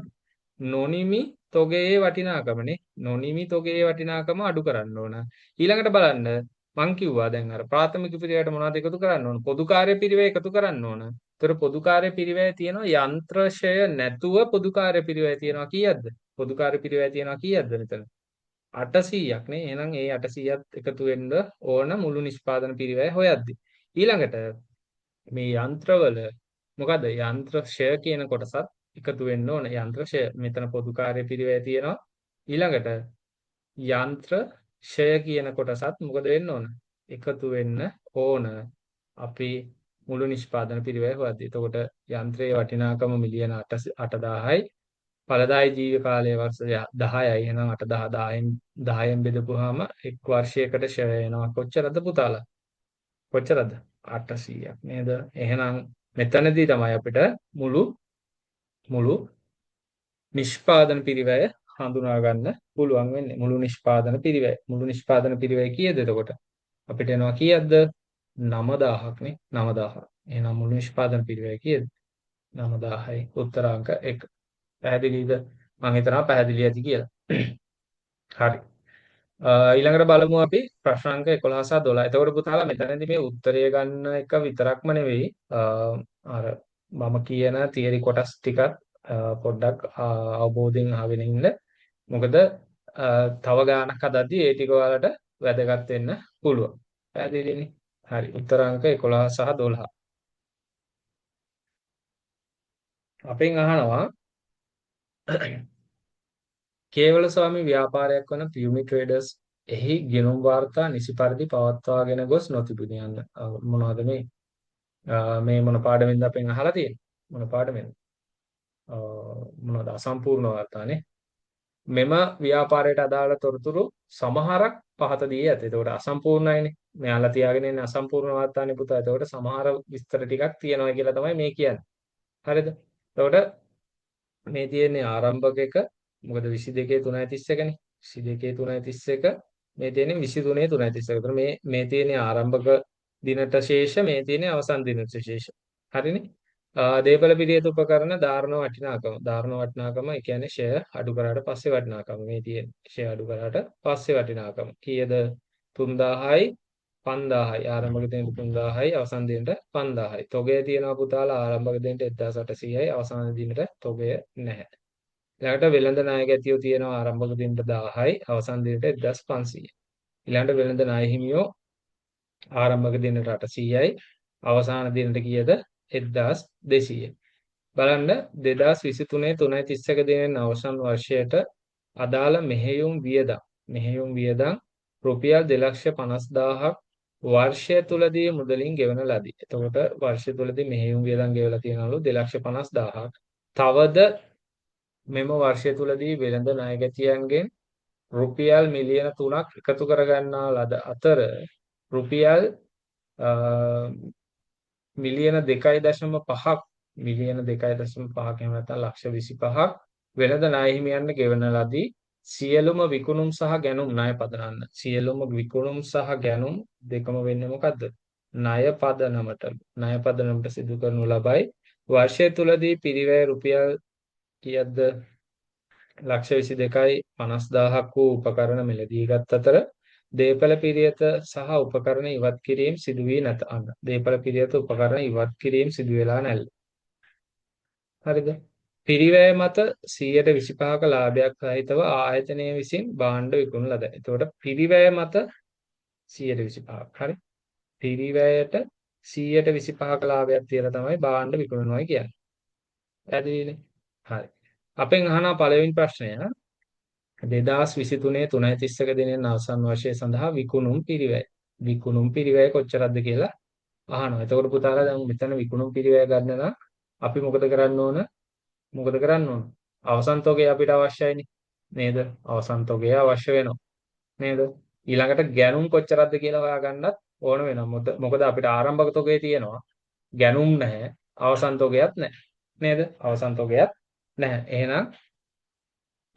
නොනිමි තොගයේ වටිනාකමනේ. නොනිමි තොගයේ වටිනාකම අඩු කරන්න ඕන. ඊළඟට බලන්න මං කිව්වා දැන් අර ප්‍රාථමික පිරිවෙයට මොනවද එකතු කරන්න ඕන? පොදු කාර්ය පිරිවෙය එකතු කරන්න ඕන. ඒතර පොදු කාර්ය පිරිවෙය තියෙනවා යන්ත්‍රශය නැතුව පොදු කාර්ය පිරිවෙය තියෙනවා කීයක්ද? පොදු කාර්ය පිරිවෙය තියෙනවා කීයක්ද මෙතන? 800ක් නේ. එහෙනම් ඒ 800ත් එකතු වෙන්න ඕන මුළු නිෂ්පාදන පිරිවෙය හොයද්දි. ඊළඟට මේ යන්ත්‍රවල මොකද යන්ත්‍රශය කියන කොටසත් එකතු වෙන්න ඕන. යන්ත්‍රශය මෙතන පොදු කාර්ය පිරිවෙය තියෙනවා. ඊළඟට යන්ත්‍ර ෂය කියන කොටසත් මොකද වෙන්න ඕන? එකතු වෙන්න ඕන. අපි මුළු නිෂ්පාදන පිරිවෙය හොයද්දී. එතකොට යන්ත්‍රයේ වටිනාකම මිලියන 8000යි. ඵලදායී ජීවි කාලය වර්ෂ 10යි. එහෙනම් 8000 10න් බෙදපුවාම එක් වර්ෂයකට ෂය වෙනවා. කොච්චරද පුතාලා? කොච්චරද? 800ක් නේද? එහෙනම් මෙතනදී තමයි අපිට මුළු මුළු නිෂ්පාදන පිරිවැය හඳුනා ගන්න පුළුවන් වෙන්නේ. මුළු නිෂ්පාදන පිරිවැය. මුළු නිෂ්පාදන පිරිවැය කීයද එතකොට? අපිට එනවා කීයක්ද? 9000ක් නේ. 9000. එහෙනම් මුළු නිෂ්පාදන පිරිවැය කීයද? 9000යි. උත්තරාංක 1. පැහැදිලිද? මම හිතනවා පැහැදිලි ඇති කියලා. හරි. ඊළඟට බලමු අපි ප්‍රශ්න අංක 11 සහ 12. එතකොට පුතාලා මෙතනදී මේ උත්තරය ගන්න එක විතරක්ම නෙවෙයි අර මම කියන තියරි කොටස් ටිකත් පොඩ්ඩක් අවබෝධයෙන් අහගෙන ඉන්න. මොකද තව ගානක් හදද්දී ඒ ටික ඔයාලට වැදගත් වෙන්න පුළුවන්. පැහැදිලිනේ? හරි. උත්තරාංක 11 සහ 12. අපෙන් අහනවා කේවල ස්වාමී ව්‍යාපාරයක් වන පියුමි ට්‍රේඩර්ස් එහි ගිණුම් වාර්තා නිසි පරිදි පවත්වාගෙන ගොස් නොතිබුණි යන්න. මොනවද මේ? මේ මොන පාඩමෙන්ද අපෙන් අහලා තියෙන්නේ? මොන පාඩමෙන්ද? මොනවද අසම්පූර්ණ වාර්තානේ? මෙම ව්‍යාපාරයට අදාළ තොරතුරු සමහරක් පහත දී ඇත. ඒකට අසම්පූර්ණයිනේ. මෙයාලා තියාගෙන ඉන්නේ අසම්පූර්ණ වාර්තානේ පුතා. ඒකට සමහර විස්තර ටිකක් තියෙනවා කියලා තමයි මේ කියන්නේ. හරිද? එතකොට මේ තියෙන්නේ ආරම්භක එක. මොකද 22 3:31නේ. 22 3:31 මේ තියෙන්නේ 23 3:31. ඒතර මේ තියෙන්නේ ආරම්භක දිනට ශේෂ මේ තියෙන්නේ අවසන් දිනට ශේෂ. හරිනේ? දේපල පිළියෙත උපකරණ ධාරණ වටිනාකම. ධාරණ වටිනාකම ඒ කියන්නේ ෂෙය අඩු කරාට පස්සේ වටිනාකම. මේ තියෙන්නේ ෂෙය අඩු කරාට පස්සේ වටිනාකම. කීයද? 3000යි 5000යි. ආරම්භක දිනට 3000යි අවසන් දිනට 5000යි. තොගය තියෙනවා පුතාලා ආරම්භක දිනට 1800යි අවසන් දිනට තොගය නැහැ. ඊළඟට වෙළඳ ණය ගැතියෝ තියෙනවා ආරම්භක දිනට 1000යි අවසන් දිනට 1500යි. ඊළඟට වෙළඳ ණය හිමියෝ ආරම්භක දිනට 800යි අවසාන දිනට කීයද? 1200. බලන්න 2023 3:31 දිනෙන් අවසන් වර්ෂයට අදාළ මෙහෙයුම් වියදම් රුපියල් 2,50,000ක් වර්ෂය තුලදී මුදලින් ගෙවන ලදී. එතකොට වර්ෂය තුලදී මෙහෙයුම් වියදම් ගෙවලා තියෙනවලු 2,50,000ක්. තවද මෙම වර්ෂය තුලදී වෙළඳ ණයගැතියන්ගෙන් රුපියල් මිලියන 3ක් එකතු කරගන්නා ලද අතර රුපියල් මිලියන 2.5ක් මිලියන 2.5ක් එහෙම නැත්නම් ලක්ෂ 25ක් වෙළඳ ණය හිමියන්ට ගෙවන ලදී. සියලුම විකුණුම් සහ ගැනුම් ණය පදනන්න. සියලුම විකුණුම් සහ ගැනුම් දෙකම වෙන්නේ මොකද්ද? ණය පදනමට සිදු කරනු ලබයි. වර්ෂය තුලදී පිරිවැය රුපියල් කීයක්ද? ලක්ෂ 22.50,000ක් වූ උපකරණ මිලදීගත් අතර දේපල පිරියත සහ උපකරණ ඉවත් කිරීම සිදු වී නැත. දේපල පිරියත උපකරණ ඉවත් කිරීම සිදු වෙලා නැල්ල. හරිද? පිරිවැය මත 125ක ලාභයක් සහිතව ආයතනය විසින් භාණ්ඩ විකුණු ලද. එතකොට පිරිවැය මත 125ක්. හරි. පිරිවැයට 125ක ලාභයක් තියලා තමයි භාණ්ඩ විකුණනවා කියන්නේ. පැහැදිලිනේ? හරි. අපෙන් අහන පළවෙනි ප්‍රශ්නය 2023 3:31 දිනෙන් අවසන් වර්ෂය සඳහා විකුණුම් පිරිවැය. විකුණුම් පිරිවැය කොච්චරද කියලා අහනවා. එතකොට පුතාලා දැන් මෙතන විකුණුම් පිරිවැය ගන්න නම් අපි මොකද කරන්න ඕන? අවසන් තොගය අපිට අවශ්‍යයිනේ. නේද? අවසන් තොගය අවශ්‍ය වෙනවා. නේද? ඊළඟට ගැනුම් කොච්චරද කියලා හොයාගන්නත් ඕන වෙනවා. මොකද අපිට ආරම්භක තොගය තියෙනවා. ගැනුම් නැහැ. අවසන් තොගයක් නැහැ. නේද? අවසන් තොගයක් නැහැ. එහෙනම්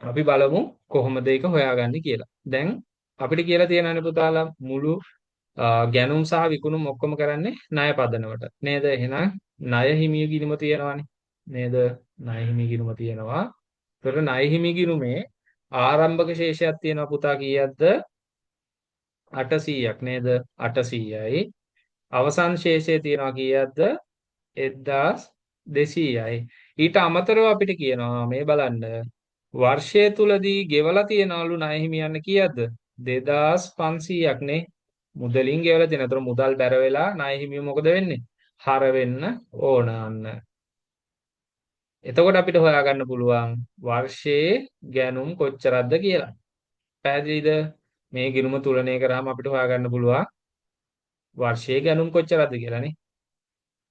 අපි බලමු කොහොමද ඒක හොයාගන්නේ කියලා. දැන් අපිට කියලා තියෙනනේ පුතාලා මුළු ගැනුම් සහ විකුණුම් ඔක්කොම කරන්නේ ණය පදනමට. නේද? එහෙනම් ණය හිමි ගිණුම තියෙනවානේ. නේද? ණය හිමි ගිණුම තියෙනවා. ඒතකොට ණය හිමි ගිණුමේ ආරම්භක ශේෂයක් තියෙනවා පුතා කීයක්ද? 800ක් නේද? 800යි. අවසන් ශේෂය තියනවා කීයක්ද? 1200යි. ඊට අමතරව අපිට කියනවා මේ බලන්න වර්ෂය තුලදී ගෙවලා තියනවලු ණය හිමියන්න කීයක්ද? 2500ක් නේ. මුදලින් ගෙවලා තියෙන. ඒතර මුදල් බැර වෙලා ණය හිමිය මොකද වෙන්නේ? හර වෙන්න ඕන අන්න. එතකොට අපිට හොයාගන්න පුළුවන් වර්ෂයේ ගැනුම් කොච්චරක්ද කියලා. පැහැදිලිද? මේ ගිණුම තුලනය කරාම අපිට හොයාගන්න පුළුවන් වර්ෂයේ ගැනුම් කොච්චරක්ද කියලා නේ.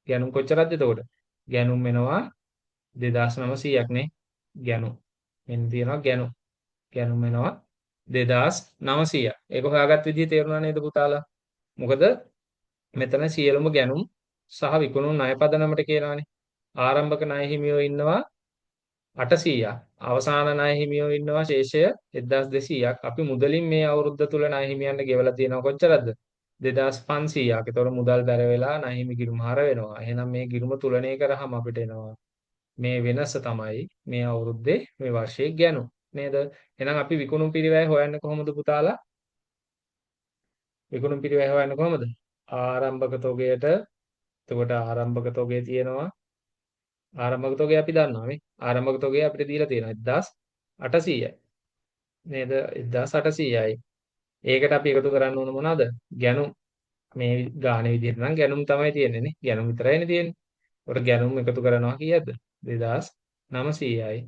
ගැනුම් කොච්චරක්ද එතකොට? ගැනුම් වෙනවා 2900ක් නේ. ගැනුම්. මෙන්න තියෙනවා ගැනුම්. ගැනුම් වෙනවා 2900ක්. ඒක හොයාගත්ත විදිහ තේරුණා නේද පුතාලා? මොකද මෙතන සියලුම ගැනුම් සහ විකුණුම් ණය පදනමට කියනවානේ. ආරම්භක ණය හිමියෝ ඉන්නවා 800ක්. අවසාන ණය හිමියෝ ඉන්නවා ශේෂය 1200ක්. අපි මුදලින් මේ අවුරුද්ද තුල ණය හිමියන්ට ගෙවලා තියෙනවා කොච්චරද? 2500ක්. ඒතකොට මුදල් බැර වෙලා ණය හිමි ගිණුම හර වෙනවා. එහෙනම් මේ ගිණුම තුලනය කරාම අපිට එනවා මේ වෙනස තමයි මේ අවුරුද්දේ මේ වර්ෂයේ ගැනුම නේද? එහෙනම් අපි විකුණුම් පිරිවැය හොයන්නේ කොහොමද පුතාලා? විකුණුම් පිරිවැය හොයන්නේ කොහොමද? ආරම්භක තොගයට එතකොට ආරම්භක තොගය තියෙනවා. ආරම්භක තොගය අපි දන්නවා නේ. ආරම්භක තොගය අපිට දීලා තියෙනවා 1800යි. නේද? 1800යි. ඒකට අපි එකතු කරන්න ඕන මොනවද? ගැනුම්. මේ ගානේ විදිහට නම් ගැනුම් තමයි තියෙන්නේ නේ. ගැනුම් විතරයිනේ තියෙන්නේ. ඒකට ගැනුම් එකතු කරනවා කීයද? 2900යි.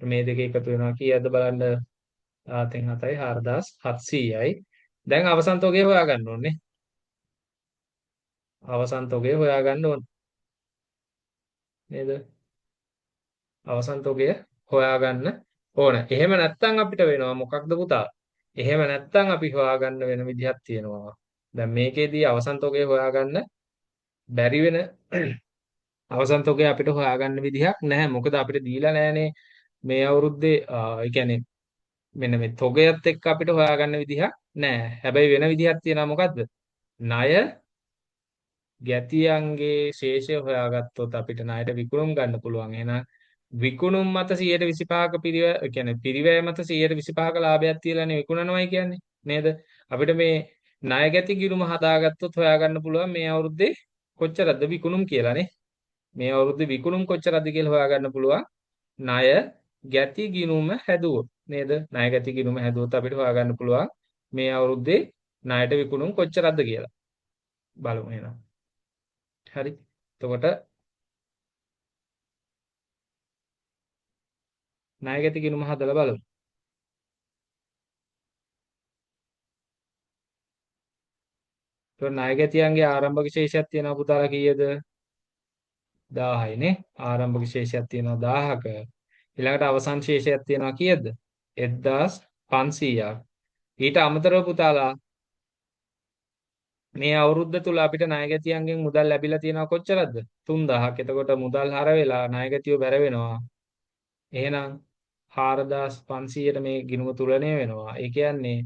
මේ දෙක එකතු වෙනවා කීයද බලන්න. 17න් 7යි 4700යි. දැන් අවසන් තොගය හොයාගන්න ඕනේ. අවසන් තොගය හොයාගන්න ඕනේ. නේද? අවසන් තොගය හොයාගන්න ඕන. එහෙම නැත්නම් අපිට වෙනවා මොකක්ද පුතා? එහෙම නැත්නම් අපි හොයාගන්න වෙන විදිහක් තියෙනවා. දැන් මේකෙදී අවසන් තොගය හොයාගන්න බැරි වෙන අවසන් තොගය අපිට හොයාගන්න විදිහක් නැහැ. මොකද අපිට දීලා නැහනේ මේ අවුරුද්දේ ඒ කියන්නේ මෙන්න මේ තොගයත් එක්ක අපිට හොයාගන්න විදිහක් නැහැ. හැබැයි වෙන විදිහක් තියෙනවා මොකද්ද? ණය ගැතියන්ගේ ශේෂය හොයාගත්තොත් අපිට ණයට විකුණුම් ගන්න පුළුවන්. එහෙනම් විකුණුම් මත 125ක කියන්නේ පිරිවැය මත 125ක ලාභයක් තියලානේ විකුණනවායි කියන්නේ නේද? අපිට මේ ණය ගැති ගිණුම හදාගත්තොත් හොයාගන්න පුළුවන් මේ අවුරුද්දේ කොච්චරද විකුණුම් කියලානේ. මේ අවුරුද්දේ විකුණුම් කොච්චරද කියලා හොයාගන්න පුළුවන්. ණය ගැති ගිණුම හැදුවොත් නේද? ණය ගැති ගිණුම හැදුවොත් අපිට හොයාගන්න පුළුවන් මේ අවුරුද්දේ ණයට විකුණුම් කොච්චරද කියලා. බලමු එහෙනම්. හරි. එතකොට ණයගැති ගිණුම හදලා බලමු. එතකොට ණයගැතියන්ගේ ආරම්භක ශේෂයක් තියෙනවා පුතාලා කීයද? 1000යි නේ. ආරම්භක ශේෂයක් තියෙනවා 1000ක. ඊළඟට අවසන් ශේෂයක් තියෙනවා කීයද? 1500ක්. ඊට අමතරව පුතාලා මේ අවුරුද්ද තුල අපිට ණයගැතියන්ගෙන් මුදල් ලැබිලා තියෙනවා කොච්චරද? 3000ක්. එතකොට මුදල් හර වෙලා ණයගැතියෝ බැර වෙනවා. එහෙනම් 4500ට මේ ගිණුම තුලණය වෙනවා. ඒ කියන්නේ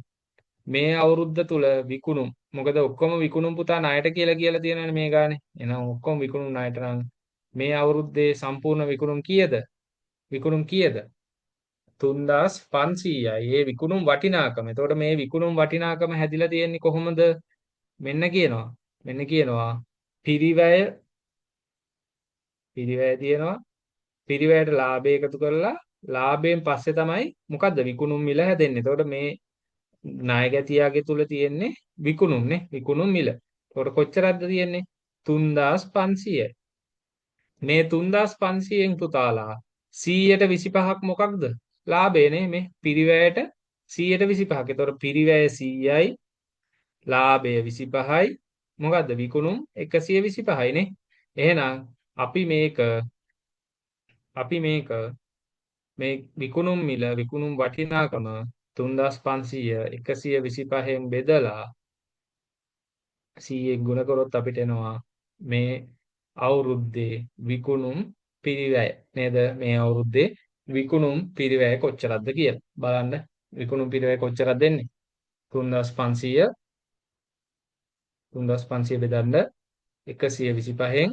මේ අවුරුද්ද තුල විකුණුම් මොකද ඔක්කොම විකුණුම් පුතා ණයට කියලා තියෙනවානේ මේ ගානේ. එහෙනම් ඔක්කොම විකුණුම් ණයට නම් මේ අවුරුද්දේ සම්පූර්ණ විකුණුම් කීයද? විකුණුම් කීයද? 3500යි. ඒ විකුණුම් වටිනාකම. එතකොට මේ විකුණුම් වටිනාකම හැදිලා තියෙන්නේ කොහොමද? මෙන්න කියනවා. මෙන්න කියනවා. පිරිවැය පිරිවැය තියෙනවා. පිරිවැයට ලාභය එකතු කරලා ලාභයෙන් පස්සේ තමයි මොකද්ද විකුණුම් මිල හැදෙන්නේ. එතකොට මේ ණයගැතියාගේ තුල තියෙන්නේ විකුණුම්නේ විකුණුම් මිල. ඒකට කොච්චරක්ද තියෙන්නේ? 3500යි. මේ 3500න් පුතාලා 125ක් මොකක්ද? ලාභයනේ මේ පිරිවැයට 125ක්. ඒතකොට පිරිවැය 100යි ලාභය 25යි. මොකද්ද විකුණුම් 125යි නේ. එහෙනම් අපි මේක මේ විකුණුම් මිල විකුණුම් වටිනාකම 3500 125න් බෙදලා 100ෙන් ගුණ කරොත් අපිට එනවා මේ අවුරුද්දේ විකුණුම් පිරිවැය නේද? මේ අවුරුද්දේ විකුණුම් පිරිවැය කොච්චරක්ද කියලා. බලන්න විකුණුම් පිරිවැය කොච්චරක්ද දෙන්නේ? 3500 3500 බෙදන්න 125න්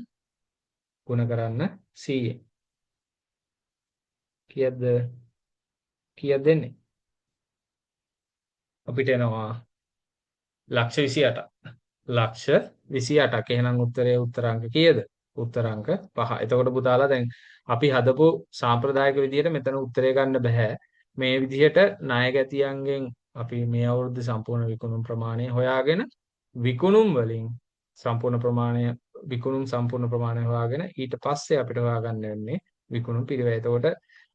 ගුණ කරන්න 100ෙන්. කීයද? කීයක් දෙන්නේ? අපිට එනවා ලක්ෂ 28ක්. ලක්ෂ 28ක්. එහෙනම් උත්තරේ උත්තරාංක කීයද? උත්තරාංක 5. එතකොට පුතාලා දැන් අපි හදපු සාම්ප්‍රදායික විදිහට මෙතන උත්තරේ ගන්න බෑ. මේ විදිහට ණය ගැතියන්ගෙන් අපි මේ අවුරුද්ද සම්පූර්ණ විකුණුම් ප්‍රමාණය හොයාගෙන විකුණුම් වලින් සම්පූර්ණ ප්‍රමාණය විකුණුම් සම්පූර්ණ ප්‍රමාණය හොයාගෙන ඊට පස්සේ අපිට හොයාගන්න වෙන්නේ විකුණුම් පිරිවැය. එතකොට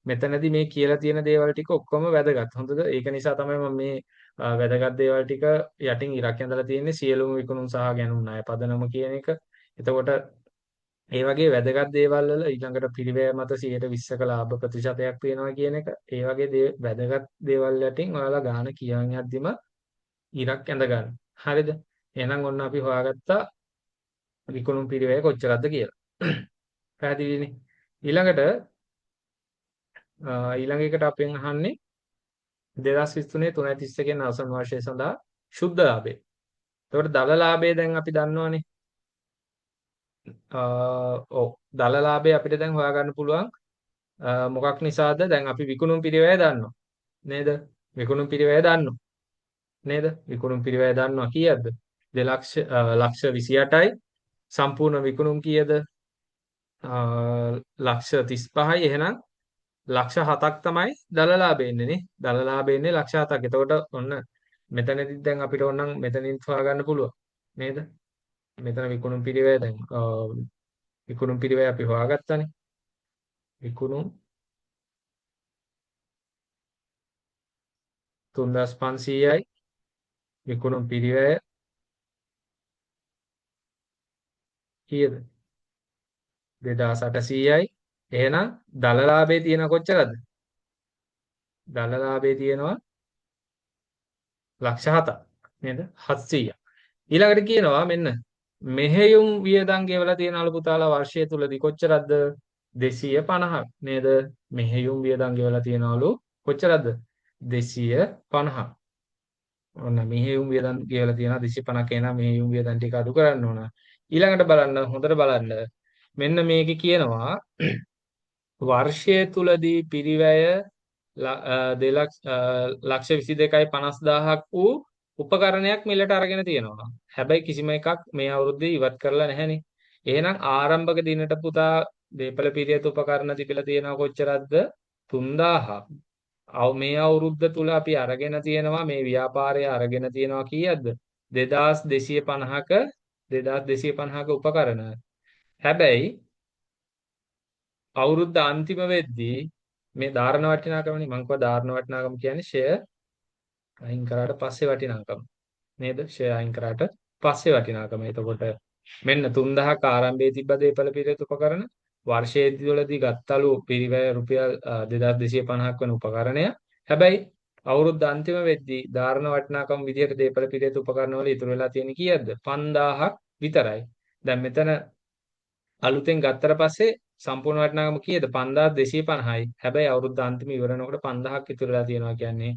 මෙතනදී මේ කියලා තියෙන දේවල් ටික ඔක්කොම වැදගත්. හොඳද? ඒක නිසා තමයි මම මේ වැදගත් දේවල් ටික යටින් ඉරක් ඇඳලා තියෙන්නේ සියලුම විකුණුම් සහ ගැනුම් ණය පදනම කියන එක. එතකොට ඒ වගේ වැදගත් දේවල් වල ඊළඟට පිරිවැය මත 120ක ලාභ ප්‍රතිශතයක් තියෙනවා කියන එක. ඒ වගේ වැදගත් දේවල් යටින් ඔයාලා ගාන කියන් යද්දිම ඉරක් ඇඳ ගන්න. හරිද? එහෙනම් ඔන්න අපි හොයාගත්තා විකුණුම් පිරිවැය කොච්චරද කියලා. පැහැදිලිනේ. ඊළඟට ඊළඟ එකට අපෙන් අහන්නේ 2023 3.31 න් අවසන් වර්ෂය සඳහා ශුද්ධ ලාභය. එතකොට දල ලාභය දැන් අපි දන්නවනේ. ඔව් දල ලාභය අපිට දැන් හොයාගන්න පුළුවන් මොකක් නිසාද? දැන් අපි විකුණුම් පිරිවැය දන්නවා. නේද? විකුණුම් පිරිවැය දන්නවා. නේද? විකුණුම් පිරිවැය දන්නවා කීයද? 2,28,යි. සම්පූර්ණ විකුණුම් කීයද? ලක්ෂ 35යි. එහෙනම් ලක්ෂ 7ක් තමයි දල ලාභය එන්නේ නේ. දල ලාභය එන්නේ ලක්ෂ 7ක්. එතකොට ඔන්න මෙතනදිත් දැන් අපිට ඕනනම් මෙතනින් හොයාගන්න පුළුවන්. නේද? මෙතන විකුණුම් පිරිවැය දැන් විකුණුම් පිරිවැය අපි හොයාගත්තානේ. විකුණුම් 3,500යි. විකුණුම් පිරිවැය කීයද? 2,800යි. එහෙනම් දල ලාභයේ තියෙන කොච්චරද? දල ලාභයේ තියෙනවා ලක්ෂ 7ක් නේද? 700ක්. ඊළඟට කියනවා මෙන්න මෙහෙයුම් වියදම් ගෙවලා තියෙනවලු පුතාලා වර්ෂය තුලදී කොච්චරද? 250ක් නේද? මෙහෙයුම් වියදම් ගෙවලා තියෙනවලු කොච්චරද? 250ක්. ඔන්න මෙහෙයුම් වියදම් ගෙවලා තියෙනවා 250ක්. එහෙනම් මෙහෙයුම් වියදම් ටික අඩු කරන්න ඕන. ඊළඟට බලන්න හොඳට බලන්න. මෙන්න මේකේ කියනවා වර්ෂය තුලදී පිරිවැය ලක්ෂ 22,50,000ක් වූ උපකරණයක් මිලට අරගෙන තියෙනවා. හැබැයි කිසිම එකක් මේ අවුරුද්දේ ඉවත් කරලා නැහැනේ. එහෙනම් ආරම්භක දිනට පුතා දීපල පිරියත උපකරණ තිබිලා තියෙනවා කොච්චරක්ද? 3,000ක්. මේ අවුරුද්ද තුල අපි අරගෙන තියෙනවා මේ ව්‍යාපාරය අරගෙන තියෙනවා කීයක්ද? 2,250ක 2,250ක උපකරණ. හැබැයි අවුරුද්ද අන්තිම වෙද්දී මේ ධාරණ වටිනාකමනේ මම කිව්වා ධාරණ වටිනාකම කියන්නේ ෂෙයා අයින් කරාට පස්සේ වටිනාකම නේද? ෂෙයා අයින් කරාට පස්සේ වටිනාකම. එතකොට මෙන්න 3,000ක ආරම්භයේ තිබ්බ දීපල පිරිවෙත උපකරණ වර්ෂයේදීවලදී ගත්තලු පිරිවැය රුපියල් 2,250ක් වෙන උපකරණය. හැබැයි අවුරුද්ද අන්තිම වෙද්දී ධාරණ වටිනාකම විදිහට දීපල පිරිවෙත උපකරණ වල ඉතුරු වෙලා තියෙන කීයක්ද? 5,000ක් විතරයි. දැන් මෙතන අලුතෙන් ගත්තට පස්සේ සම්පූර්ණ වටිනාකම කීයද? 5,250යි. හැබැයි අවුරුද්ද අන්තිම ඉවරනකොට 5,000ක් ඉතුරුලා තියෙනවා කියන්නේ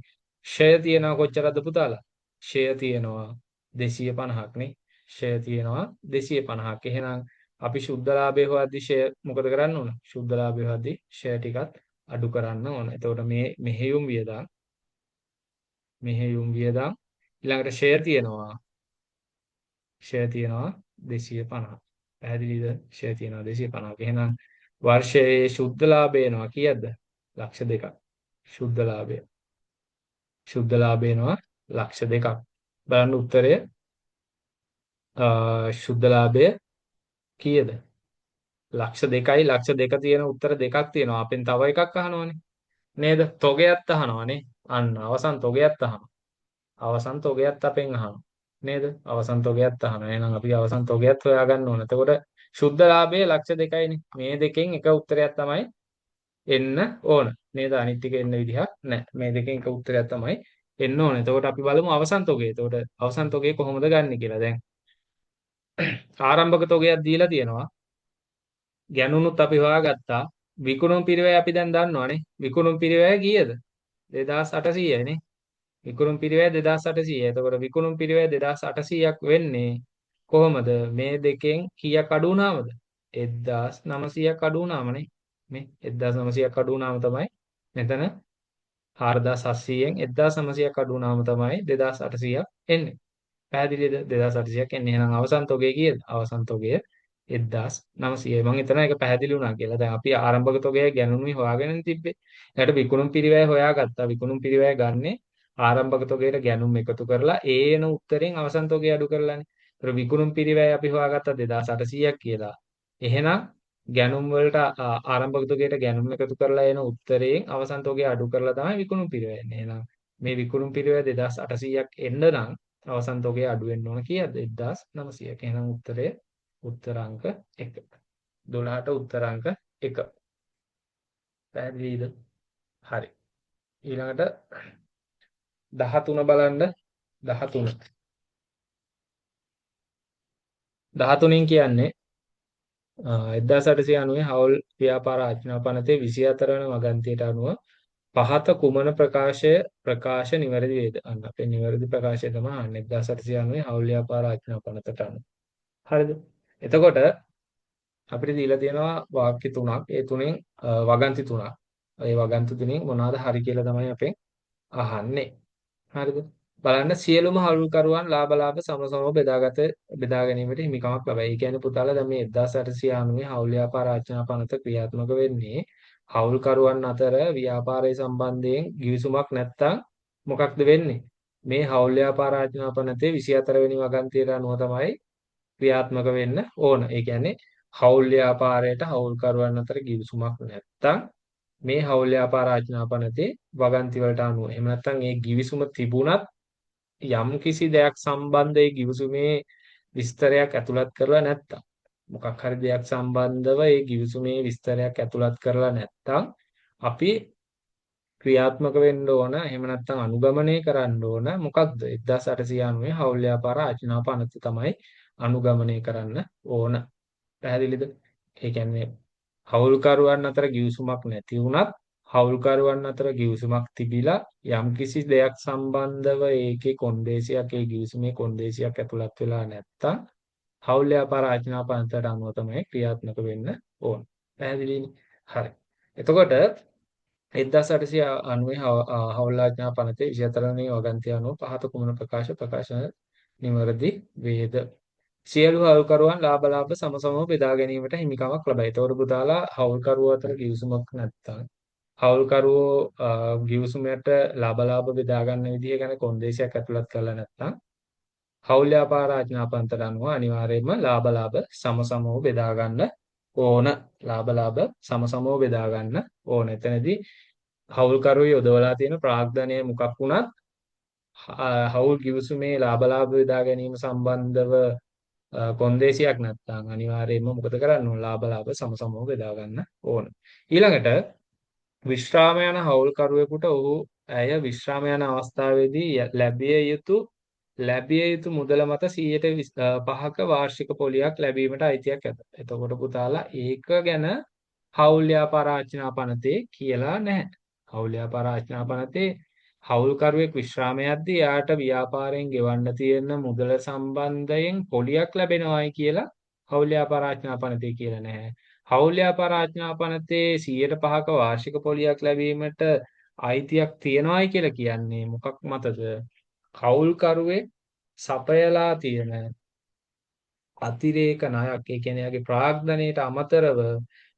ෂය තියෙනවා කොච්චරද පුතාලා? ෂය තියෙනවා 250ක් නේ. ෂය තියෙනවා 250ක්. එහෙනම් අපි ශුද්ධ ලාභය හොයද්දි ෂය මොකද කරන්න ඕන? ශුද්ධ ලාභය හොයද්දි ෂය ටිකත් අඩු කරන්න ඕන. එතකොට මේ මෙහෙයුම් වියදම් ඊළඟට ෂය තියෙනවා 250. පැහැදිලිද? ෂෙයා තියෙනවා 250ක. එහෙනම් වර්ෂයේ ශුද්ධ ලාභය එනවා කීයද? ලක්ෂ 2ක්. ශුද්ධ ලාභය. ශුද්ධ ලාභය එනවා ලක්ෂ 2ක්. බලන්න උත්තරය ශුද්ධ ලාභය කීයද? ලක්ෂ 2යි. ලක්ෂ 2 තියෙන උත්තර දෙකක් තියෙනවා. අපෙන් තව එකක් අහනවනේ. නේද? තොගයත් අහනවනේ. අන්න අවසන් තොගයත් අහනවා. අවසන් තොගයත් අපෙන් අහනවා. නේද? අවසන් තොගයත් අහනවා. එහෙනම් අපි අවසන් තොගයත් හොයාගන්න ඕන. එතකොට ශුද්ධ ලාභය ලක්ෂ 2යිනේ. මේ දෙකෙන් එක උත්තරයක් තමයි එන්න ඕන. නේද? අනිත් ටික එන්න විදිහක් නැහැ. මේ දෙකෙන් එක උත්තරයක් තමයි එන්න ඕන. එතකොට අපි බලමු අවසන් තොගය. එතකොට අවසන් තොගය කොහොමද ගන්නෙ කියලා. දැන් ආරම්භක තොගයක් දීලා තියෙනවා. ගැනුණුත් අපි හොයාගත්තා. විකුණුම් පිරිවැය අපි දැන් දන්නවනේ. විකුණුම් පිරිවැය කීයද? 2,800යි නේ. විකුණුම් පිරිවැය 2,800යි. එතකොට විකුණුම් පිරිවැය 2,800ක් වෙන්නේ කොහොමද? මේ දෙකෙන් කීයක් අඩු වුණාමද? 1,900ක් අඩු වුණාමනේ. මේ 1,900ක් අඩු වුණාම තමයි මෙතන 4,700න් 1,900ක් අඩු වුණාම තමයි 2,800ක් එන්නේ. පැහැදිලිද? 2800ක් එන්නේ. එහෙනම් අවසන් තොගය කීයද? අවසන් තොගය 1900යි. මම හිතනවා ඒක පැහැදිලි වුණා කියලා. දැන් අපි ආරම්භක තොගය ගැනුණුයි හොයාගෙන තිබ්බේ. ඊට විකුණුම් පිරිවැය හොයාගත්තා. විකුණුම් පිරිවැය ගන්නේ ආරම්භක තොගයට ගැනුම් එකතු කරලා ඒන උත්තරෙන් අවසන් තොගය අඩු කරලානේ. ඒතර විකුණුම් පිරිවැය අපි හොයාගත්තා 2800ක් කියලා. එහෙනම් ගැනුම් වලට ආරම්භක තොගයට ගැනුම් එකතු කරලා එන උත්තරයෙන් අවසන් තොගය අඩු කරලා තමයි විකුණුම් පිරිවැය එන්නේ. එහෙනම් මේ විකුණුම් පිරිවැය 2800ක් එන්න නම් අවසන් තොගය අඩු වෙන්න ඕන කීයද? 1900ක. එහෙනම් උත්තරාංක 1. 12ට උත්තරාංක 1. පැහැදිලිද? හරි. ඊළඟට 13 බලන්න. 13. 13න් කියන්නේ 1890 හවුල් ව්‍යාපාර ආඥා පනතේ 24 වන වගන්තියට අනුව පහත කුමන ප්‍රකාශ නිවැරදි වේද? අන්න අපේ නිවැරදි ප්‍රකාශය තමයි අන්න 1890 හවුල් ව්‍යාපාර ආඥා පනතට අනුව. හරිද? එතකොට අපිට දීලා තියෙනවා වාක්‍ය තුනක්. ඒ තුනෙන් වගන්ති තුනක්. ඒ වගන්ති තුනෙන් මොනවාද හරි කියලා තමයි අපෙන් අහන්නේ. හරිද? බලන්න සියලුම හවුල්කරුවන් ලාභ බෙදා ගැනීමට හිමිකමක් ලබයි. ඒ කියන්නේ පුතාලා දැන් මේ 1890 හවුල් ව්‍යාපාර ආචාර පනත ක්‍රියාත්මක වෙන්නේ හවුල්කරුවන් අතර ව්‍යාපාරය සම්බන්ධයෙන් ගිවිසුමක් නැත්තම් මොකක්ද වෙන්නේ? මේ හවුල් ව්‍යාපාර ආචාර පනතේ 24 වෙනි වගන්තියට අනුව තමයි ක්‍රියාත්මක වෙන්න ඕන. ඒ කියන්නේ හවුල් ව්‍යාපාරයට හවුල්කරුවන් අතර ගිවිසුමක් නැත්තම් මේ හවුල් ව්‍යාපාර ආචාර පනතේ වගන්ති වලට අනුව එහෙම නැත්නම් ඒ ගිවිසුම තිබුණත් යම් කිසි දෙයක් සම්බන්ධයේ ගිවිසුමේ විස්තරයක් ඇතුළත් කරලා නැත්තම් මොකක් හරි දෙයක් සම්බන්ධව ඒ ගිවිසුමේ විස්තරයක් ඇතුළත් කරලා නැත්තම් අපි ක්‍රියාත්මක වෙන්න ඕන එහෙම නැත්නම් අනුගමනය කරන්න ඕන මොකක්ද 1890 හවුල් ව්‍යාපාර ආචාර පනත තමයි අනුගමනය කරන්න ඕන. පැහැදිලිද? ඒ කියන්නේ හවුල්කරුවන් අතර ගිවිසුමක් නැති වුණත් හවුල්කරුවන් අතර ගිවිසුමක් තිබිලා යම්කිසි දෙයක් සම්බන්ධව ඒකේ කොන්දේසියක් ඒ ගිවිසුමේ කොන්දේසියක් ඇතුළත් වෙලා නැත්තම් හවුල් ව්‍යාපාර ආචාර පනතට අනුව තමයි ක්‍රියාත්මක වෙන්න ඕන. පැහැදිලිනේ? හරි. එතකොට 1890 හවුල් ආචාර පනතේ 24 වෙනි වගන්තිය අනුව පහත කුමන ප්‍රකාශ නිවැරදි වේද? සියලු හවුල්කරුවන් ලාභ සමසමව බෙදා ගැනීමට හිමිකමක් ලබයි. ඒතකොට පුතාලා හවුල්කරුවෝ අතර ගිවිසුමක් නැත්තම් හවුල්කරුවෝ ගිවිසුමට ලාභ බෙදා ගන්න විදිහ ගැන කොන්දේසියක් ඇතුළත් කරලා නැත්තම් හවුල් ව්‍යාපාර ආචාර පනතට අනුව අනිවාර්යයෙන්ම ලාභ සමසමව බෙදා ගන්න ඕන. ලාභ සමසමව බෙදා ගන්න ඕන. එතනදී හවුල්කරුවෝ යොදවලා තියෙන ප්‍රාග්ධනය මොකක් වුණත් හවුල් ගිවිසුමේ ලාභ බෙදා ගැනීම සම්බන්ධව කොන්දේසියක් නැත්නම් අනිවාර්යයෙන්ම මොකද කරන්න ඕන? ලාභ සමසමව බෙදා ගන්න ඕන. ඊළඟට විශ්‍රාම යන හවුල්කරුවෙකුට ඇය විශ්‍රාම යන අවස්ථාවේදී ලැබිය යුතු මුදල මත 105ක වාර්ෂික පොලියක් ලැබීමට අයිතියක් ඇත. එතකොට පුතාලා ඒක ගැන හවුල් ව්‍යාපාර ආචාර පනතේ කියලා නැහැ. හවුල් ව්‍යාපාර ආචාර පනතේ හවුල්කරුවෙක් විශ්‍රාමයේදී යාට ව්‍යාපාරයෙන් ගෙවන්න තියෙන මුදල සම්බන්ධයෙන් පොලියක් ලැබෙනවායි කියලා හවුල් ව්‍යාපාර ආචාර පනතේ කියලා නැහැ. හවුල් ව්‍යාපාර ආචාර පනතේ 105ක වාර්ෂික පොලියක් ලැබීමට අයිතියක් තියනවායි කියලා කියන්නේ මොකක් මතද? හවුල්කරුවෙක් සපයලා තියෙන අතිරේක ණයක් ඒ කියන්නේ යාගේ ප්‍රාග්ධනයට අමතරව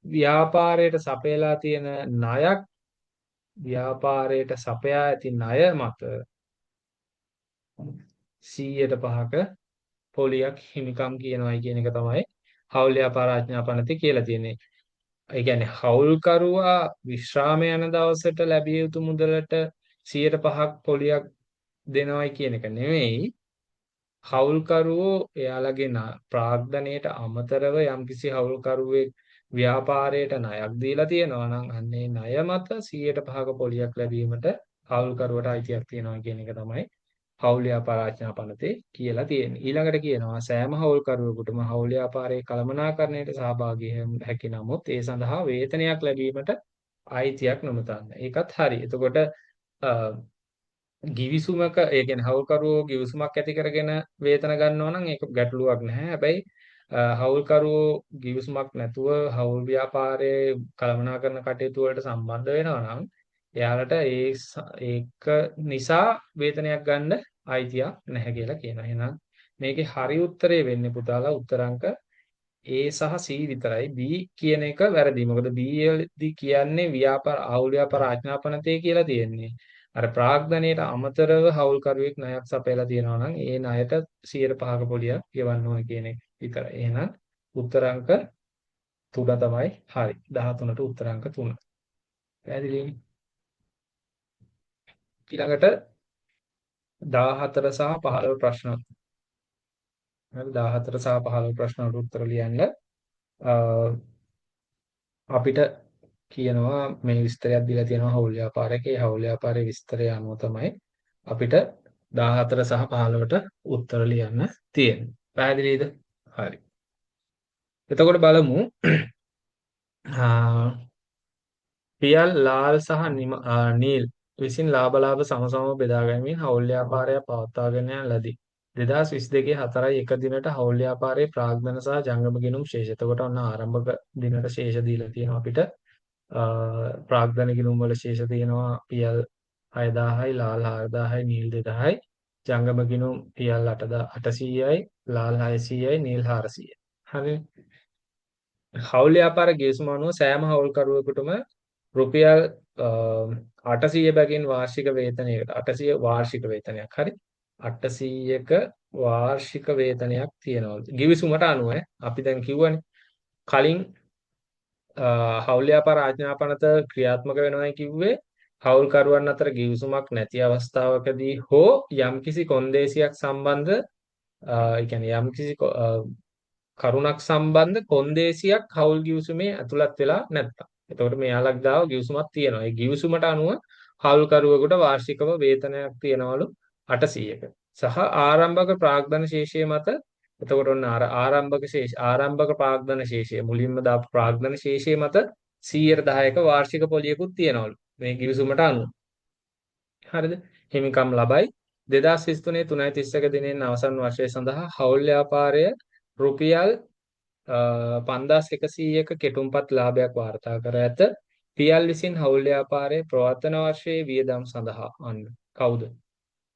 ව්‍යාපාරයට සපයලා තියෙන ණයක් ව්‍යාපාරයට සපයා ඇති ණය මත 105ක පොලියක් හිමිකම් කියනවායි කියන එක තමයි හවුල් ව්‍යාපාර ආඥා පනතේ කියලා තියෙන්නේ. ඒ කියන්නේ හවුල්කරුවා විශ්‍රාම යන දවසට ලැබිය යුතු මුදලට 105ක් පොලියක් දෙනවයි කියන එක නෙවෙයි. හවුල්කරුවෝ එයාලගේ ප්‍රාග්ධනයට අමතරව යම්කිසි හවුල්කරුවෙක් ව්‍යාපාරයට ණයක් දීලා තියෙනවා නම් අන්නේ ණය මත 105ක පොලියක් ලැබීමට හවුල්කරුවට අයිතියක් තියෙනවා කියන එක තමයි හවුල් ව්‍යාපාර ආචාර පනතේ කියලා තියෙන්නේ. ඊළඟට කියනවා සෑම හවුල්කරුවෙකුටම හවුල් ව්‍යාපාරයේ කළමනාකරණයට සහභාගී හැකි නමුත් ඒ සඳහා වේතනයක් ලැබීමට අයිතියක් නොමතන්න. ඒකත් හරි. එතකොට ගිවිසුමක ඒ කියන්නේ හවුල්කරුවෝ ගිවිසුමක් ඇති කරගෙන වේතන ගන්නවා නම් ඒක ගැටලුවක් නැහැ. හැබැයි හවුල්කරුවෝ ගිවිසුමක් නැතුව හවුල් ව්‍යාපාරයේ කළමනාකරණ කටයුතු වලට සම්බන්ධ වෙනවා නම් එයාලට ඒක නිසා වේතනයක් ගන්න අයිතියක් නැහැ කියලා කියනවා. එහෙනම් මේකේ හරි උත්තරේ වෙන්නේ පුතාලා උත්තරංක A සහ C විතරයි. B කියන එක වැරදි. මොකද B දී කියන්නේ ව්‍යාපාර ආහුල් ව්‍යාපාර ආඥාපනතේ කියලා තියෙන්නේ. අර ප්‍රාග්ධනයට අමතරව හවුල්කරුවෙක් ණයක් සපයලා තියෙනවා නම් ඒ ණයට 105ක පොලියක් ගෙවන්න ඕන කියන එක විතරයි. එහෙනම් උත්තරංක 3 තමයි හරි. 13ට උත්තරංක 3. පැහැදිලිනේ? ඊළඟට 14 සහ 15 ප්‍රශ්න. හරි 14 සහ 15 ප්‍රශ්න වලට උත්තර ලියන්න. අ, අපිට කියනවා මේ විස්තරයක් දීලා තියෙනවා හවුල් ව්‍යාපාරයේ. ඒ හවුල් ව්‍යාපාරයේ විස්තරය අනුව තමයි අපිට 14 සහ 15ට උත්තර ලියන්න තියෙන්නේ. පැහැදිලිද? හරි. එතකොට බලමු පියල් ලාල් සහ නීල් විසින් ලාභ සමසමව බෙදා ගැනීමෙන් හවුල් ව්‍යාපාරය පවත්වාගෙන යන ලදී. 2022 4යි 1 දිනට හවුල් ව්‍යාපාරයේ ප්‍රාග්ධන සහ ජංගම ගිණුම් ශේෂ. එතකොට ඔන්න ආරම්භක දිනට ශේෂ දීලා තියෙනවා අපිට. ප්‍රාග්ධන ගිණුම් වල ශේෂ තියෙනවා පියල් 6000යි ලාල් 4000යි නීල් 2000යි. ජංගම ගිණුම් පියල් 800යි ලාල් 600යි නීල් 400යි. හරි. හවුල් ව්‍යාපාර ගිවිසුම අනුව සෑම හවුල්කරුවෙකුටම රුපියල් 800 බැගින් වාර්ෂික වේතනයකට 800 වාර්ෂික වේතනයක් හරි 800ක වාර්ෂික වේතනයක් තියෙනවා ගිවිසුමට අනුව අපි දැන් කිව්වනේ කලින් හවුල් ව්‍යාපාර ආඥාපනත ක්‍රියාත්මක වෙනවයි කිව්වේ හවුල්කරුවන් අතර ගිවිසුමක් නැති අවස්ථාවකදී හෝ යම්කිසි කොන්දේසියක් සම්බන්ධ ඒ කියන්නේ යම්කිසි කරුණක් සම්බන්ධ කොන්දේසියක් හවුල් ගිවිසුමේ ඇතුළත් වෙලා නැත්තම්. එතකොට මෙයාලක් ගාව ගිවිසුමක් තියෙනවා. ඒ ගිවිසුමට අනුව හවුල්කරුවෙකුට වාර්ෂිකව වේතනයක් තියනවලු 800ක. සහ ආරම්භක ප්‍රාග්ධන ශේෂය මත එතකොට ඔන්න අර ආරම්භක ප්‍රාග්ධන ශේෂය මුලින්ම දාපු ප්‍රාග්ධන ශේෂය මත 110ක වාර්ෂික පොලියකුත් තියනවලු. මේ ගිවිසුමට අනුව. හරිද? හිමිකම් ලබයි. 2023 3.31 දිනෙන් අවසන් වර්ෂය සඳහා හවුල් ව්‍යාපාරය රුපියල් 5100ක කෙටුම්පත් ලාභයක් වාර්තා කර ඇත. පියල් විසින් හවුල් ව්‍යාපාරයේ ප්‍රවර්තන වර්ෂයේ වියදම් සඳහා අන්න කවුද?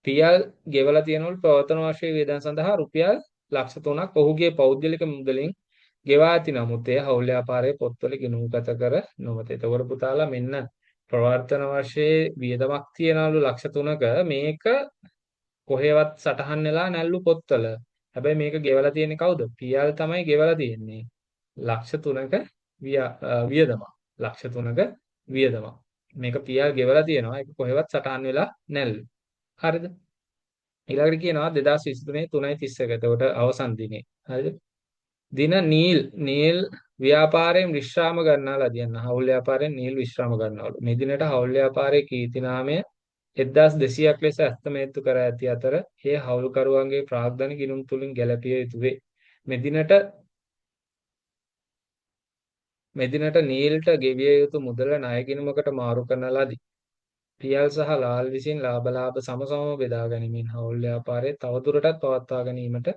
පියල් ගෙවලා තියෙනවලු ප්‍රවර්තන වර්ෂයේ වියදම් සඳහා රුපියල් ලක්ෂ 3ක් ඔහුගේ පෞද්ගලික මුදලින් ගෙවා ඇති නමුත් එය හවුල් ව්‍යාපාරයේ පොත්වල ගිණුම්ගත කර නොමැත. එතකොට පුතාලා මෙන්න ප්‍රවර්තන වර්ෂයේ වියදමක් තියනවලු ලක්ෂ 3ක මේක කොහෙවත් සටහන් වෙලා නැල්ලු පොත්වල. හැබැයි මේක ගෙවලා තියෙන්නේ කවුද? පියල් තමයි ගෙවලා තියෙන්නේ. ලක්ෂ 3ක වියදමක්. ලක්ෂ 3ක වියදමක්. මේක පියල් ගෙවලා තියෙනවා. ඒක කොහෙවත් සටහන් වෙලා නැල්ලු. හරිද? ඊළඟට කියනවා 2023 3.31. එතකොට අවසන් දිනේ. හරිද? දින නීල් ව්‍යාපාරයෙන් විශ්‍රාම ගන්නාලා දියන්න. හවුල් ව්‍යාපාරයෙන් නීල් විශ්‍රාම ගන්නවලු. මේ දිනට හවුල් ව්‍යාපාරයේ කීර්ති නාමය 1200ක් ලෙස අස්තමේත්තු කර ඇති අතර එය හවුල්කරුවන්ගේ ප්‍රාග්ධන ගිණුම් තුලින් ගැලපිය යුතු වේ. මෙදිනට නීල්ට ගෙවිය යුතු මුදල ණය ගිණුමකට මාරු කරන ලදී. පියල් සහ ලාල් විසින් ලාභ සමසමව බෙදා ගැනීමෙන් හවුල් ව්‍යාපාරය තවදුරටත් පවත්වා ගැනීමට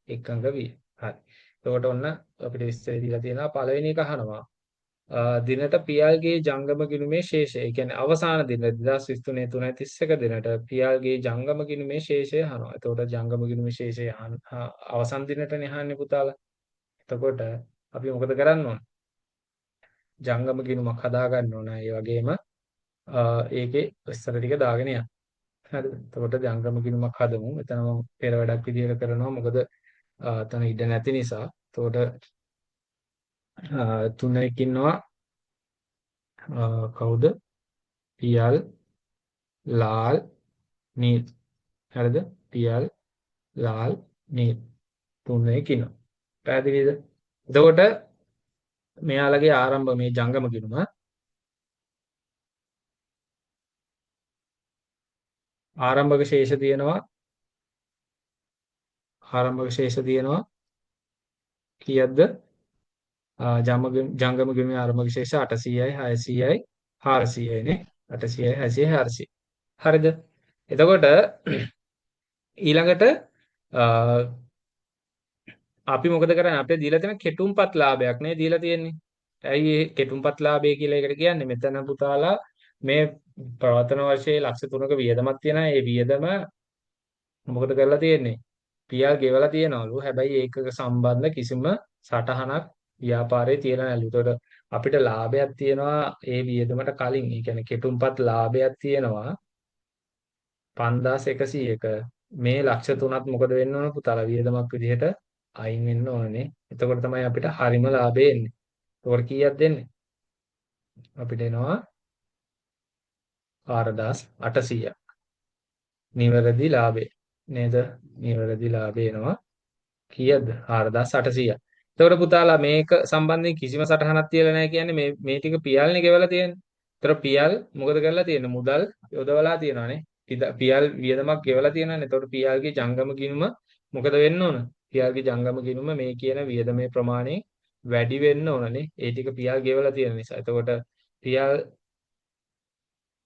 එකඟ විය. හරි. එතකොට ඔන්න අපිට විස්තර දීලා තියෙනවා පළවෙනි එක අහනවා. දිනට පියල්ගේ ජංගම ගිණුමේ ශේෂය. ඒ කියන්නේ අවසාන දින 2023 3.31 දිනට පියල්ගේ ජංගම ගිණුමේ ශේෂය අහනවා. එතකොට ජංගම ගිණුමේ ශේෂය අවසන් දිනටනේ අහන්නේ පුතාලා. එතකොට අපි මොකද කරන්න ඕන? ජංගම ගිණුමක් හදා ගන්න ඕන. ඒ වගේම ඒකේ විස්තර ටික දාගෙන යන්න. හරිද? එතකොට ජංගම ගිණුමක් හදමු. එතන මම පෙර වැඩක් විදිහට කරනවා. මොකද එතන ඉඩ නැති නිසා. එතකොට තුනෙක් ඉන්නවා කවුද? පියල් ලාල් නීල්. හරිද? පියල් ලාල් නීල් තුනෙක් ඉන්නවා. පැහැදිලිද? එතකොට මෙයාලගේ ආරම්භ මේ ජංගම ගිණුම ආරම්භක ශේෂ තියෙනවා කීයක්ද? ජංගම ගිණුමේ ආරම්භක ශේෂ 800යි 600යි 400යි නේ 800යි 600යි 400. හරිද? එතකොට ඊළඟට අපි මොකද කරන්නේ? අපිට දීලා තියෙන කෙටුම්පත් ලාභයක් නේ දීලා තියෙන්නේ. ඇයි මේ කෙටුම්පත් ලාභය කියලා එකට කියන්නේ? මෙතන පුතාලා මේ ප්‍රවර්තන වර්ෂයේ ලක්ෂ 3ක වියදමක් තියෙනවා. ඒ වියදම මොකද කරලා තියෙන්නේ? පියල් ගෙවලා තියනවලු. හැබැයි ඒකක සම්බන්ධ කිසිම සටහනක් ව්‍යාපාරයේ තියලා නැලු. ඒතකොට අපිට ලාභයක් තියෙනවා ඒ වියදමට කලින්. ඒ කියන්නේ කෙටුම්පත් ලාභයක් තියෙනවා 5100ක. මේ ලක්ෂ 3ත් මොකද වෙන්න ඕන පුතාලා වියදමක් විදිහට අයින් වෙන්න ඕනනේ. එතකොට තමයි අපිට හරිම ලාභය එන්නේ. ඒකට කීයක් දෙන්නේ? අපිට එනවා 4800ක්. නිවැරදි ලාභය. නේද? නිවැරදි ලාභය එනවා කීයද? 4800ක්. එතකොට පුතාලා මේක සම්බන්ධයෙන් කිසිම සටහනක් තියලා නැහැ කියන්නේ මේ ටික පියල්නේ ගෙවලා තියෙන්නේ. ඒතර පියල් මොකද කරලා තියෙන්නේ? මුදල් යොදවලා තියෙනවානේ. පියල් වියදමක් ගෙවලා තියෙනවානේ. එතකොට පියල්ගේ ජංගම ගිණුම මොකද වෙන්න ඕන? පියල්ගේ ජංගම ගිණුම මේ කියන වියදමේ ප්‍රමාණය වැඩි වෙන්න ඕනනේ. ඒ ටික පියල් ගෙවලා තියෙන නිසා. එතකොට පියල්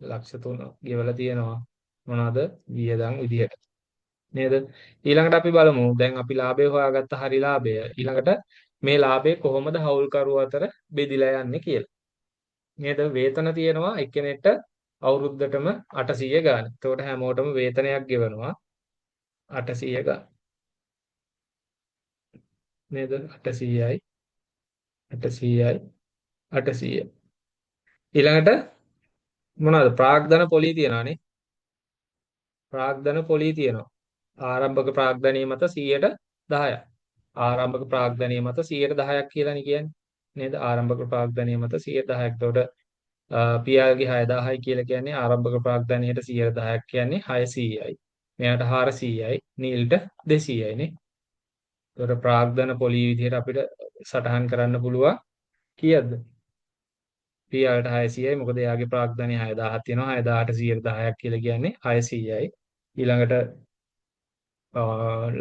ලක්ෂ 3 ගෙවලා තියෙනවා. මොනවාද? වියදම් විදිහට. නේද? ඊළඟට අපි බලමු. දැන් අපි ලාභය හොයාගත්ත හරි ලාභය. ඊළඟට මේ ලාභය කොහොමද හවුල්කරුවෝ අතර බෙදිලා යන්නේ කියලා. නේද? වේතන තියෙනවා එක්කෙනෙක්ට අවුරුද්දටම 800 ගාන. එතකොට හැමෝටම වේතනයක් ගෙවනවා 800 ගාන. නේද? 800යි 800යි 800. ඊළඟට මොනවද? ප්‍රාග්ධන පොලී තියනවානේ. ප්‍රාග්ධන පොලී තියෙනවා. ආරම්භක ප්‍රාග්ධනීය මත 10%ක්. ආරම්භක ප්‍රාග්ධනීය මත 10%ක් කියලානේ කියන්නේ. නේද? ආරම්භක ප්‍රාග්ධනීය මත 10%ක්. එතකොට පියාගේ 6000යි කියලා කියන්නේ ආරම්භක ප්‍රාග්ධනයට 110ක් කියන්නේ 600යි. මෙයාට 400යි, නීල්ට 200යි නේ. ඒතකොට ප්‍රාග්ධන පොලී විදිහට අපිට සටහන් කරන්න පුළුවන් කීයද? පියාට 600යි. මොකද එයාගේ ප්‍රාග්ධනය 6000ක් තියෙනවා. 6000ට 110ක් කියලා කියන්නේ 600යි. ඊළඟට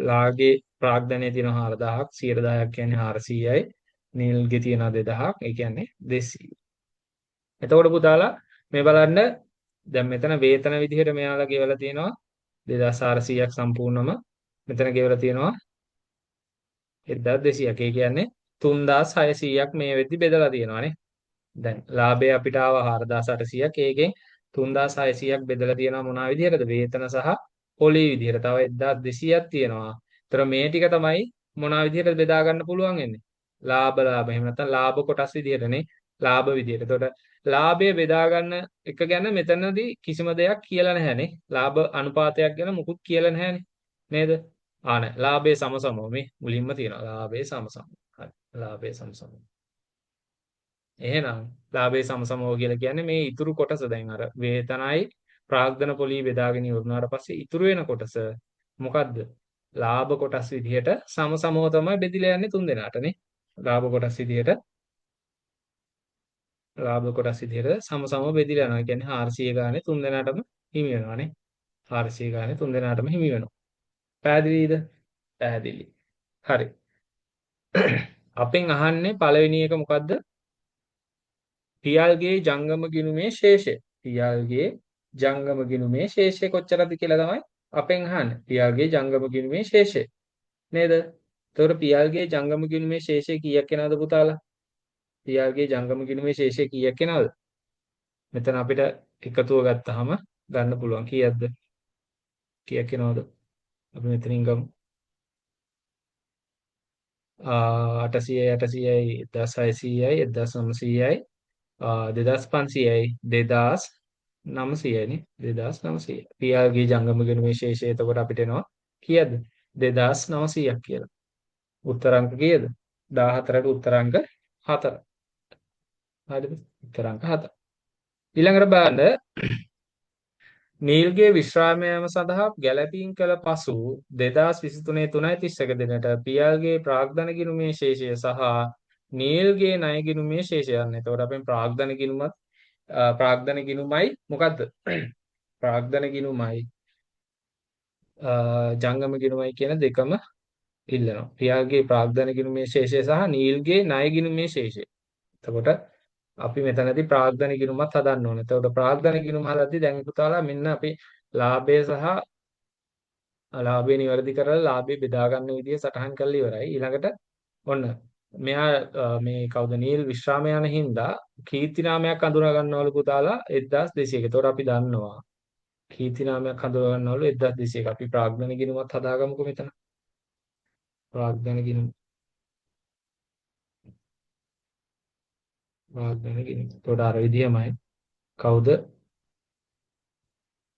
ලාගේ ප්‍රාග්ධනයේ තියෙනවා 4000ක් 110ක් කියන්නේ 400යි. නීල්ගේ තියෙනවා 2000ක්. ඒ කියන්නේ 200. එතකොට පුතාලා මේ බලන්න දැන් මෙතන වේතන විදිහට මෙයාලා ගෙවලා තියෙනවා 2400ක් සම්පූර්ණම මෙතන ගෙවලා තියෙනවා 1200ක්. ඒ කියන්නේ 3600ක් මේ වෙද්දි බෙදලා තියෙනවානේ. දැන් ලාභය අපිට ආවා 4800ක්. ඒකෙන් 3600ක් බෙදලා තියෙනවා මොනවා විදිහටද? වේතන සහ පොලී විදිහට. තව 1200ක් තියෙනවා. ඒතර මේ ටික තමයි මොනවා විදිහටද බෙදා ගන්න පුළුවන් වෙන්නේ? ලාභ. එහෙම නැත්නම් ලාභ කොටස් විදිහටනේ. ලාභ විදිහට. එතකොට ලාභය බෙදා ගන්න එක ගැන මෙතනදී කිසිම දෙයක් කියලා නැහැනේ. ලාභ අනුපාතයක් ගැන මුකුත් කියලා නැහැනේ. නේද? නෑ. ලාභයේ සමසමව මේ මුලින්ම තියෙනවා. ලාභයේ සමසමව. හරි. ලාභයේ සමසමව. එහෙනම් ලාභයේ සමසමව කියලා කියන්නේ මේ ඉතුරු කොටස දැන් අර වේතනයි ප්‍රාග්ධන පොලී බෙදාගෙන ඉවරනාට පස්සේ ඉතුරු වෙන කොටස මොකද්ද? ලාභ කොටස් විදිහට සමසමව තමයි බෙදිලා යන්නේ තුන් දෙනාටනේ. ලාභ කොටස් විදිහට සමසමව බෙදිලා යනවා. ඒ කියන්නේ 400 ගානේ තුන් දෙනාටම හිමි වෙනවානේ. 400 ගානේ තුන් දෙනාටම හිමි වෙනවා. පැහැදිලිද? පැහැදිලි. හරි. අපෙන් අහන්නේ පළවෙනි එක මොකද්ද? පියල්ගේ ජංගම ගිණුමේ ශේෂය. පියල්ගේ ජංගම ගිණුමේ ශේෂය කොච්චරද කියලා තමයි අපෙන් අහන්නේ. පියල්ගේ ජංගම ගිණුමේ ශේෂය. නේද? එතකොට පියල්ගේ ජංගම ගිණුමේ ශේෂය කීයක් එනවද පුතාලා? පියල්ගේ ජංගම ගිණුමේ ශේෂය කීයක් එනවද? මෙතන අපිට එකතුව ගත්තාම ගන්න පුළුවන්. කීයක්ද? කීයක් එනවද? අපි මෙතනින් ගමු. 800යි 800යි 1600යි 1900යි 2500යි 2900යි නේ 2900. පියාගේ ජංගම ගිණුමේ ශේෂය එතකොට අපිට එනවා කීයද? 2900ක් කියලා. උත්තරංක කීයද? 14ට උත්තරංක 4. හරිද? උත්තරංක 4. ඊළඟට බලන්න නීල්ගේ විශ්‍රාම යාම සඳහා ගැලපීම් කළ පසු 2023 3:31 දිනට පියල්ගේ ප්‍රාග්ධන ගිණුමේ ශේෂය සහ නීල්ගේ ණය ගිණුමේ ශේෂය යන්නේ. එතකොට අපෙන් ප්‍රාග්ධන ගිණුමත් ප්‍රාග්ධන ගිණුමයි මොකද්ද? ප්‍රාග්ධන ගිණුමයි ජංගම ගිණුමයි කියන දෙකම ඉල්ලනවා. පියල්ගේ ප්‍රාග්ධන ගිණුමේ ශේෂය සහ නීල්ගේ ණය ගිණුමේ ශේෂය. එතකොට අපි මෙතනදී ප්‍රාග්ධන ගිණුමත් හදන්න ඕනේ. එතකොට ප්‍රාග්ධන ගිණුම හදද්දී දැන් පුතාලා මෙන්න අපි ලාභය සහ අලාභය නිවැරදි කරලා ලාභය බෙදා ගන්න විදිය සටහන් කරලා ඉවරයි. ඊළඟට ඔන්න මෙයා මේ කවුද නීල් විශ්‍රාම යන හින්දා කීර්ති නාමයක් අඳුනා ගන්නවලු පුතාලා 1200ක. එතකොට අපි දන්නවා කීර්ති නාමයක් හඳුනා ගන්නවලු 1200ක. අපි ප්‍රාග්ධන ගිණුමත් හදාගමුකෝ මෙතන. ප්‍රාග්ධන ගිණුම. ප්‍රාග්ධන ගිණුම. එතකොට අර විදිහමයි. කවුද?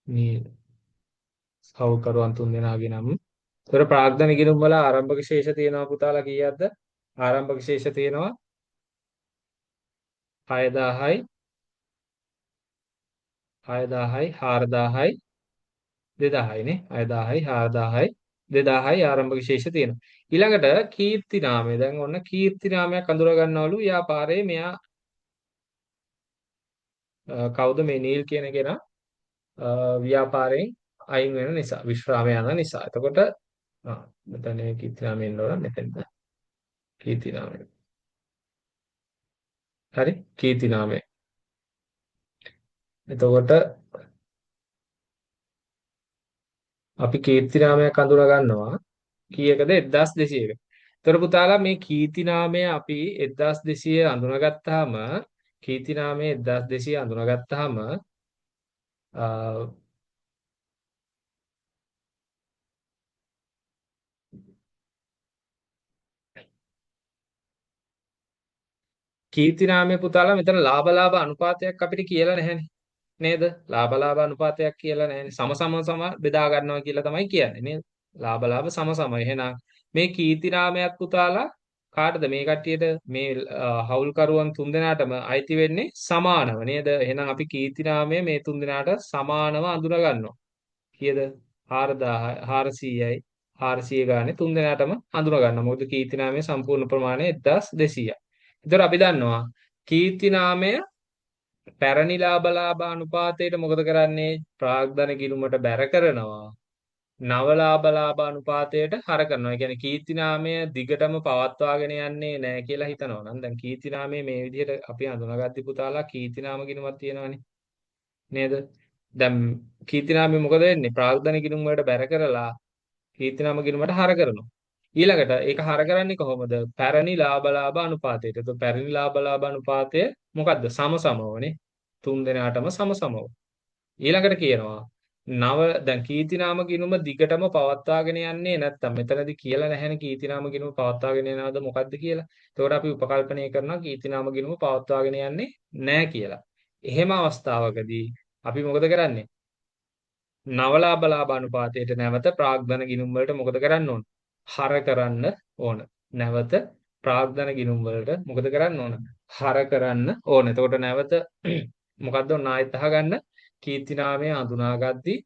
නීල්. සවුකරුවන් තුන් දෙනාගේ නම්. එතකොට ප්‍රාග්ධන ගිණුම් වල ආරම්භක ශේෂ තියෙනවා පුතාලා කීයක්ද? ආරම්භක ශේෂ තියෙනවා 6000යි 6000යි 4000යි 2000යි නේ. 6000යි 4000යි 2000යි ආරම්භක ශේෂ තියෙනවා. ඊළඟට කීර්ති නාමය. දැන් ඔන්න කීර්ති නාමයක් අඳුර ගන්නවලු ව්‍යාපාරයේ මෙයා කවුද මේ නීල් කියන කෙනා ව්‍යාපාරයෙන් අයින් වෙන නිසා විශ්‍රාම යන නිසා. එතකොට මෙතන කීර්ති නාමය එන්න ඕන මෙතනද කීර්ති නාමය. හරි කීර්ති නාමය. එතකොට අපි කීර්ති නාමයක් අඳුර ගන්නවා කීයකද 1200ක. ඒතර පුතාලා මේ කීර්ති නාමය අපි 1200 අඳුනගත්තාම කීර්ති නාමය 1200 අඳුනගත්තාම කීර්ති නාමයේ පුතාලා මෙතන ලාභ අනුපාතයක් අපිට කියලා නැහැනේ නේද? ලාභ අනුපාතයක් කියලා නැහැනේ. සම බෙදා ගන්නවා කියලා තමයි කියන්නේ නේද? ලාභ සම. එහෙනම් මේ කීර්ති නාමයක් පුතාලා කාටද මේ කට්ටියට මේ හවුල්කරුවන් තුන්දෙනාටම අයිති වෙන්නේ සමානව නේද? එහෙනම් අපි කීර්ති නාමය මේ තුන්දෙනාට සමානව අඳුන ගන්නවා. කීයද? 4000 400යි 400 ගානේ තුන්දෙනාටම අඳුන ගන්නවා. මොකද කීර්ති නාමයේ සම්පූර්ණ ප්‍රමාණය 1200යි. ඒතර අපි දන්නවා කීර්ති නාමය පැරණි ලාභ අනුපාතයට මොකද කරන්නේ? ප්‍රාග්ධන ගිණුමට බැර කරනවා. නව ලාභ අනුපාතයට හර කරනවා. ඒ කියන්නේ කීර්ති නාමය දිගටම පවත්වාගෙන යන්නේ නැහැ කියලා හිතනවා නම් දැන් කීර්ති නාමය මේ විදිහට අපි හඳුනාගත්ති පුතාලා කීර්ති නාම ගිණුමක් තියෙනවනේ. නේද? දැන් කීර්ති නාමය මොකද වෙන්නේ? ප්‍රාග්ධන ගිණුම වලට බැර කරලා කීර්ති නාම ගිණුමට හර කරනවා. ඊළඟට ඒක හර කරන්නේ කොහොමද? පැරණි ලාභ අනුපාතයට. එතකොට පැරණි ලාභ අනුපාතය මොකද්ද? සමසමවනේ. තුන් දෙනාටම සමසමව. ඊළඟට කියනවා නව දැන් කීර්තිනාම ගිණුම දිගටම පවත්වාගෙන යන්නේ නැත්තම් මෙතනදී කියලා නැහැනේ කීර්තිනාම ගිණුම පවත්වාගෙන යනවද මොකද්ද කියලා. එතකොට අපි උපකල්පනය කරනවා කීර්තිනාම ගිණුම පවත්වාගෙන යන්නේ නැහැ කියලා. එහෙම අවස්ථාවකදී අපි මොකද කරන්නේ? නවලාභ අනුපාතයට නැවත ප්‍රාග්ධන ගිණුම් වලට මොකද කරන්න ඕන? හර කරන්න ඕන. නැවත ප්‍රාග්ධන ගිණුම් වලට මොකද කරන්න ඕන? හර කරන්න ඕන. එතකොට නැවත මොකද්ද ඔන්න ආයෙත් අහගන්න කීර්ති නාමය හඳුනාගද්දී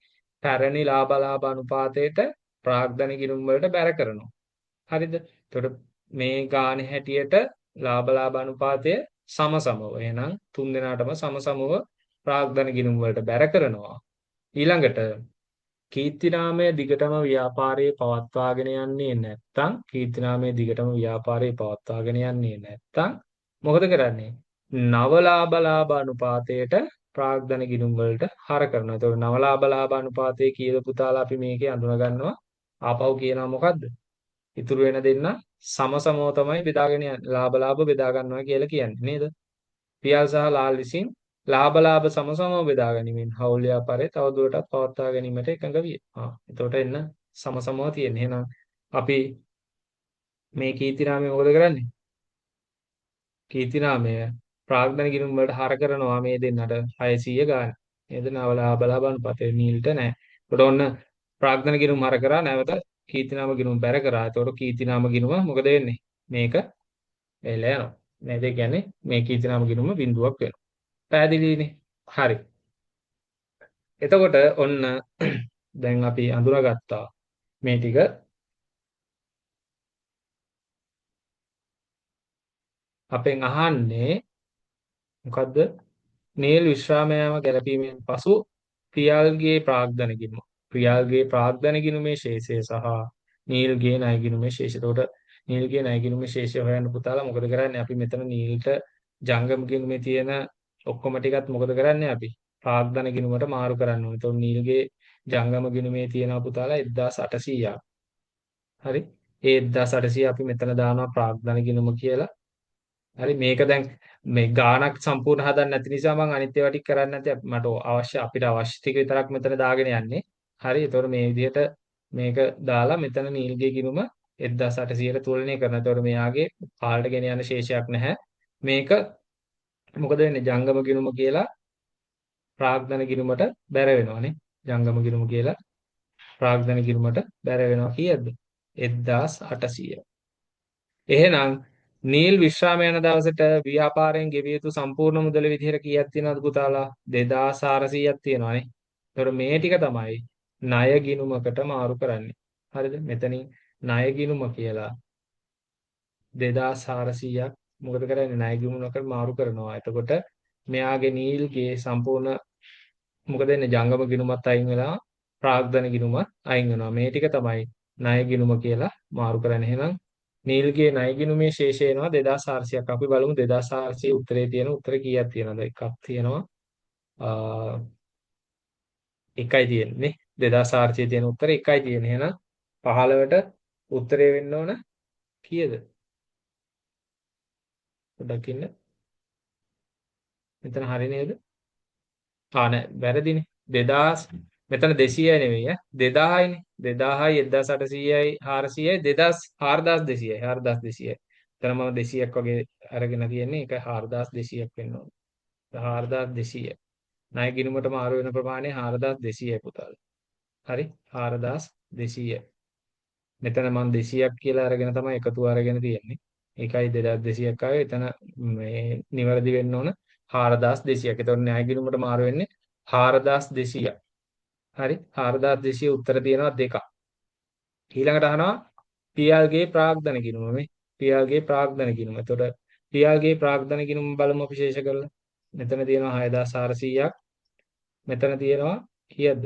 පැරණි ලාභ අනුපාතයට ප්‍රාග්ධන ගිණුම් වලට බැර කරනවා. හරිද? එතකොට මේ ගානේ හැටියට ලාභ අනුපාතය සමසමව. එහෙනම් තුන් දෙනාටම සමසමව ප්‍රාග්ධන ගිණුම් වලට බැර කරනවා. ඊළඟට කීර්තිනාමය දිගටම ව්‍යාපාරයේ පවත්වාගෙන යන්නේ නැත්නම් කීර්තිනාමය දිගටම ව්‍යාපාරයේ පවත්වාගෙන යන්නේ නැත්නම් මොකද කරන්නේ? නවලාභ අනුපාතයට ප්‍රාග්ධන ගිණුම් වලට හර කරනවා. ඒතකොට නවලාභ අනුපාතයේ කීයද පුතාලා අපි මේකේ අඳුන ගන්නවා. ආපහු කියනවා මොකද්ද? ඉතුරු වෙන දෙන්න සමසමව තමයි බෙදාගෙන යන්නේ. ලාභ බෙදා ගන්නවා කියලා කියන්නේ නේද? පියල් සහ ලාල් විසින් ලාභ සමසමව බෙදා ගැනීමෙන් හවුල් ව්‍යාපාරය තවදුරටත් පවත්වා ගැනීමට එකඟ විය. එතකොට එන්න සමසමව තියෙන. එහෙනම් අපි මේ කීර්තිනාමය මොකද කරන්නේ? කීර්තිනාමය ප්‍රාග්ධන ගිණුම් වලට හර කරනවා මේ දෙන්නට 600 ගාන. නේද? ලාභ අනුපාතය නීල්ට නැහැ. එතකොට ඔන්න ප්‍රාග්ධන ගිණුම් හර කරා නැවත කීර්තිනාම ගිණුම් බැර කරා. එතකොට කීර්තිනාම ගිණුම මොකද වෙන්නේ? මේක එලා යනවා. නේද? ඒ කියන්නේ මේ කීර්තිනාම ගිණුම බිඳුවක් වෙනවා. පැහැදිලිනේ? හරි. එතකොට ඔන්න දැන් අපි අඳුරගත්තා මේ ටික අපෙන් අහන්නේ මොකද්ද? නීල් විශ්‍රාම යාම ගැලපීමෙන් පසු ප්‍රියල්ගේ ප්‍රාග්ධන ගිණුම. ප්‍රියල්ගේ ප්‍රාග්ධන ගිණුමේ ශේෂය සහ නීල්ගේ ණය ගිණුමේ ශේෂය. එතකොට නීල්ගේ ණය ගිණුමේ ශේෂය හොයන්න පුතාලා මොකද කරන්නේ? අපි මෙතන නීල්ට ජංගම ගිණුමේ තියෙන ඔක්කොම ටිකත් මොකද කරන්නේ අපි? ප්‍රාග්ධන ගිණුමට මාරු කරන්න ඕනේ. එතකොට නීල්ගේ ජංගම ගිණුමේ තියෙනවා පුතාලා 1800ක්. හරි. ඒ 1800 අපි මෙතන දානවා ප්‍රාග්ධන ගිණුම කියලා. හරි මේක දැන් මේ ගානක් සම්පූර්ණ හදන්න නැති නිසා මම අනිත් ඒවා ටික කරන්නේ නැති මට අපිට අවශ්‍ය ටික විතරක් මෙතන දාගෙන යන්නේ. හරි. ඒතකොට මේ විදිහට මේක දාලා මෙතන නීල්ගේ ගිණුම 1800ට තුලනය කරනවා. ඒතකොට මෙයාගේ පහළට ගෙන යන ශේෂයක් නැහැ. මේක මොකද වෙන්නේ? ජංගම ගිණුම කියලා ප්‍රාග්ධන ගිණුමට බැර වෙනවානේ. ජංගම ගිණුම කියලා ප්‍රාග්ධන ගිණුමට බැර වෙනවා කීයද? 1800. එහෙනම් නීල් විශ්‍රාම යන දවසට ව්‍යාපාරයෙන් ගෙවිය යුතු සම්පූර්ණ මුදල විදිහට කීයක් තියෙනවද පුතාලා? 2400ක් තියෙනවානේ. ඒතකොට මේ ටික තමයි ණය ගිණුමකට මාරු කරන්නේ. හරිද? මෙතනින් ණය ගිණුම කියලා 2400ක් මොකද කරන්නේ? ණය ගිණුමකට මාරු කරනවා. එතකොට මෙයාගේ නීල්ගේ සම්පූර්ණ මොකද වෙන්නේ? ජංගම ගිණුමත් අයින් වෙලා ප්‍රාග්ධන ගිණුමත් අයින් වෙනවා. මේ ටික තමයි ණය ගිණුම කියලා මාරු කරන්නේ. එහෙනම් නීල්ගේ ණය ගිණුමේ ශේෂය එනවා 2400ක්. අපි බලමු 2400 උත්තරේ තියෙන උත්තර කීයක් තියෙනවද? එකක් තියෙනවා. අ එකයි තියෙන්නේ. 2400 තියෙන උත්තර එකයි තියෙන්නේ. එහෙනම් 15ට උත්තරේ වෙන්න ඕන කීයද? පොඩ්ඩක් ඉන්න. මෙතන හරි නේද? නෑ වැරදිනේ. 2000 මෙතන 200යි නෙවෙයි ඈ 2000යිනේ. 2000යි 1800යි 400යි 2000 4200යි 4200යි. එතන මම 200ක් වගේ අරගෙන තියෙන්නේ. ඒක 4200ක් වෙන්න ඕනේ. 4200. ණය ගිණුමට මාරු වෙන ප්‍රමාණය 4200යි පුතාලා. හරි 4200. මෙතන මම 200ක් කියලා අරගෙන තමයි එකතුව අරගෙන තියෙන්නේ. ඒකයි 2200ක් ආවේ. එතන මේ නිවැරදි වෙන්න ඕන 4200ක්. ඒතකොට ණය ගිණුමට මාරු වෙන්නේ 4200ක්. හරි 4200 උත්තර තියෙනවා දෙකක්. ඊළඟට අහනවා පියාල්ගේ ප්‍රාග්ධන ගිණුම මේ පියාල්ගේ ප්‍රාග්ධන ගිණුම. එතකොට පියාල්ගේ ප්‍රාග්ධන ගිණුම බලමු අපි විශේෂ කරලා. මෙතන තියෙනවා 6400ක්. මෙතන තියෙනවා කීයද?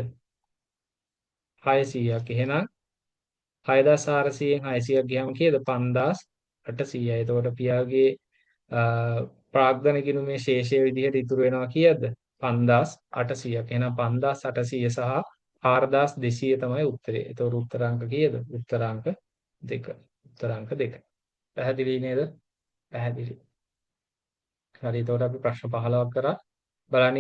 600ක්. එහෙනම් 6400න් 600ක් ගියාම කීයද? 5800යි. එතකොට පියාගේ ප්‍රාග්ධන ගිණුමේ ශේෂය විදිහට ඉතුරු වෙනවා කීයද? 5800ක්. එහෙනම් 5800 සහ 4200 තමයි උත්තරේ. එතකොට උත්තರಾಂಕ කීයද? උත්තರಾಂಕ 2. උත්තರಾಂಕ 2. පැහැදිලි නේද? පැහැදිලි. හරි. එතකොට අපි ප්‍රශ්න 15ක් කරා. බලන්න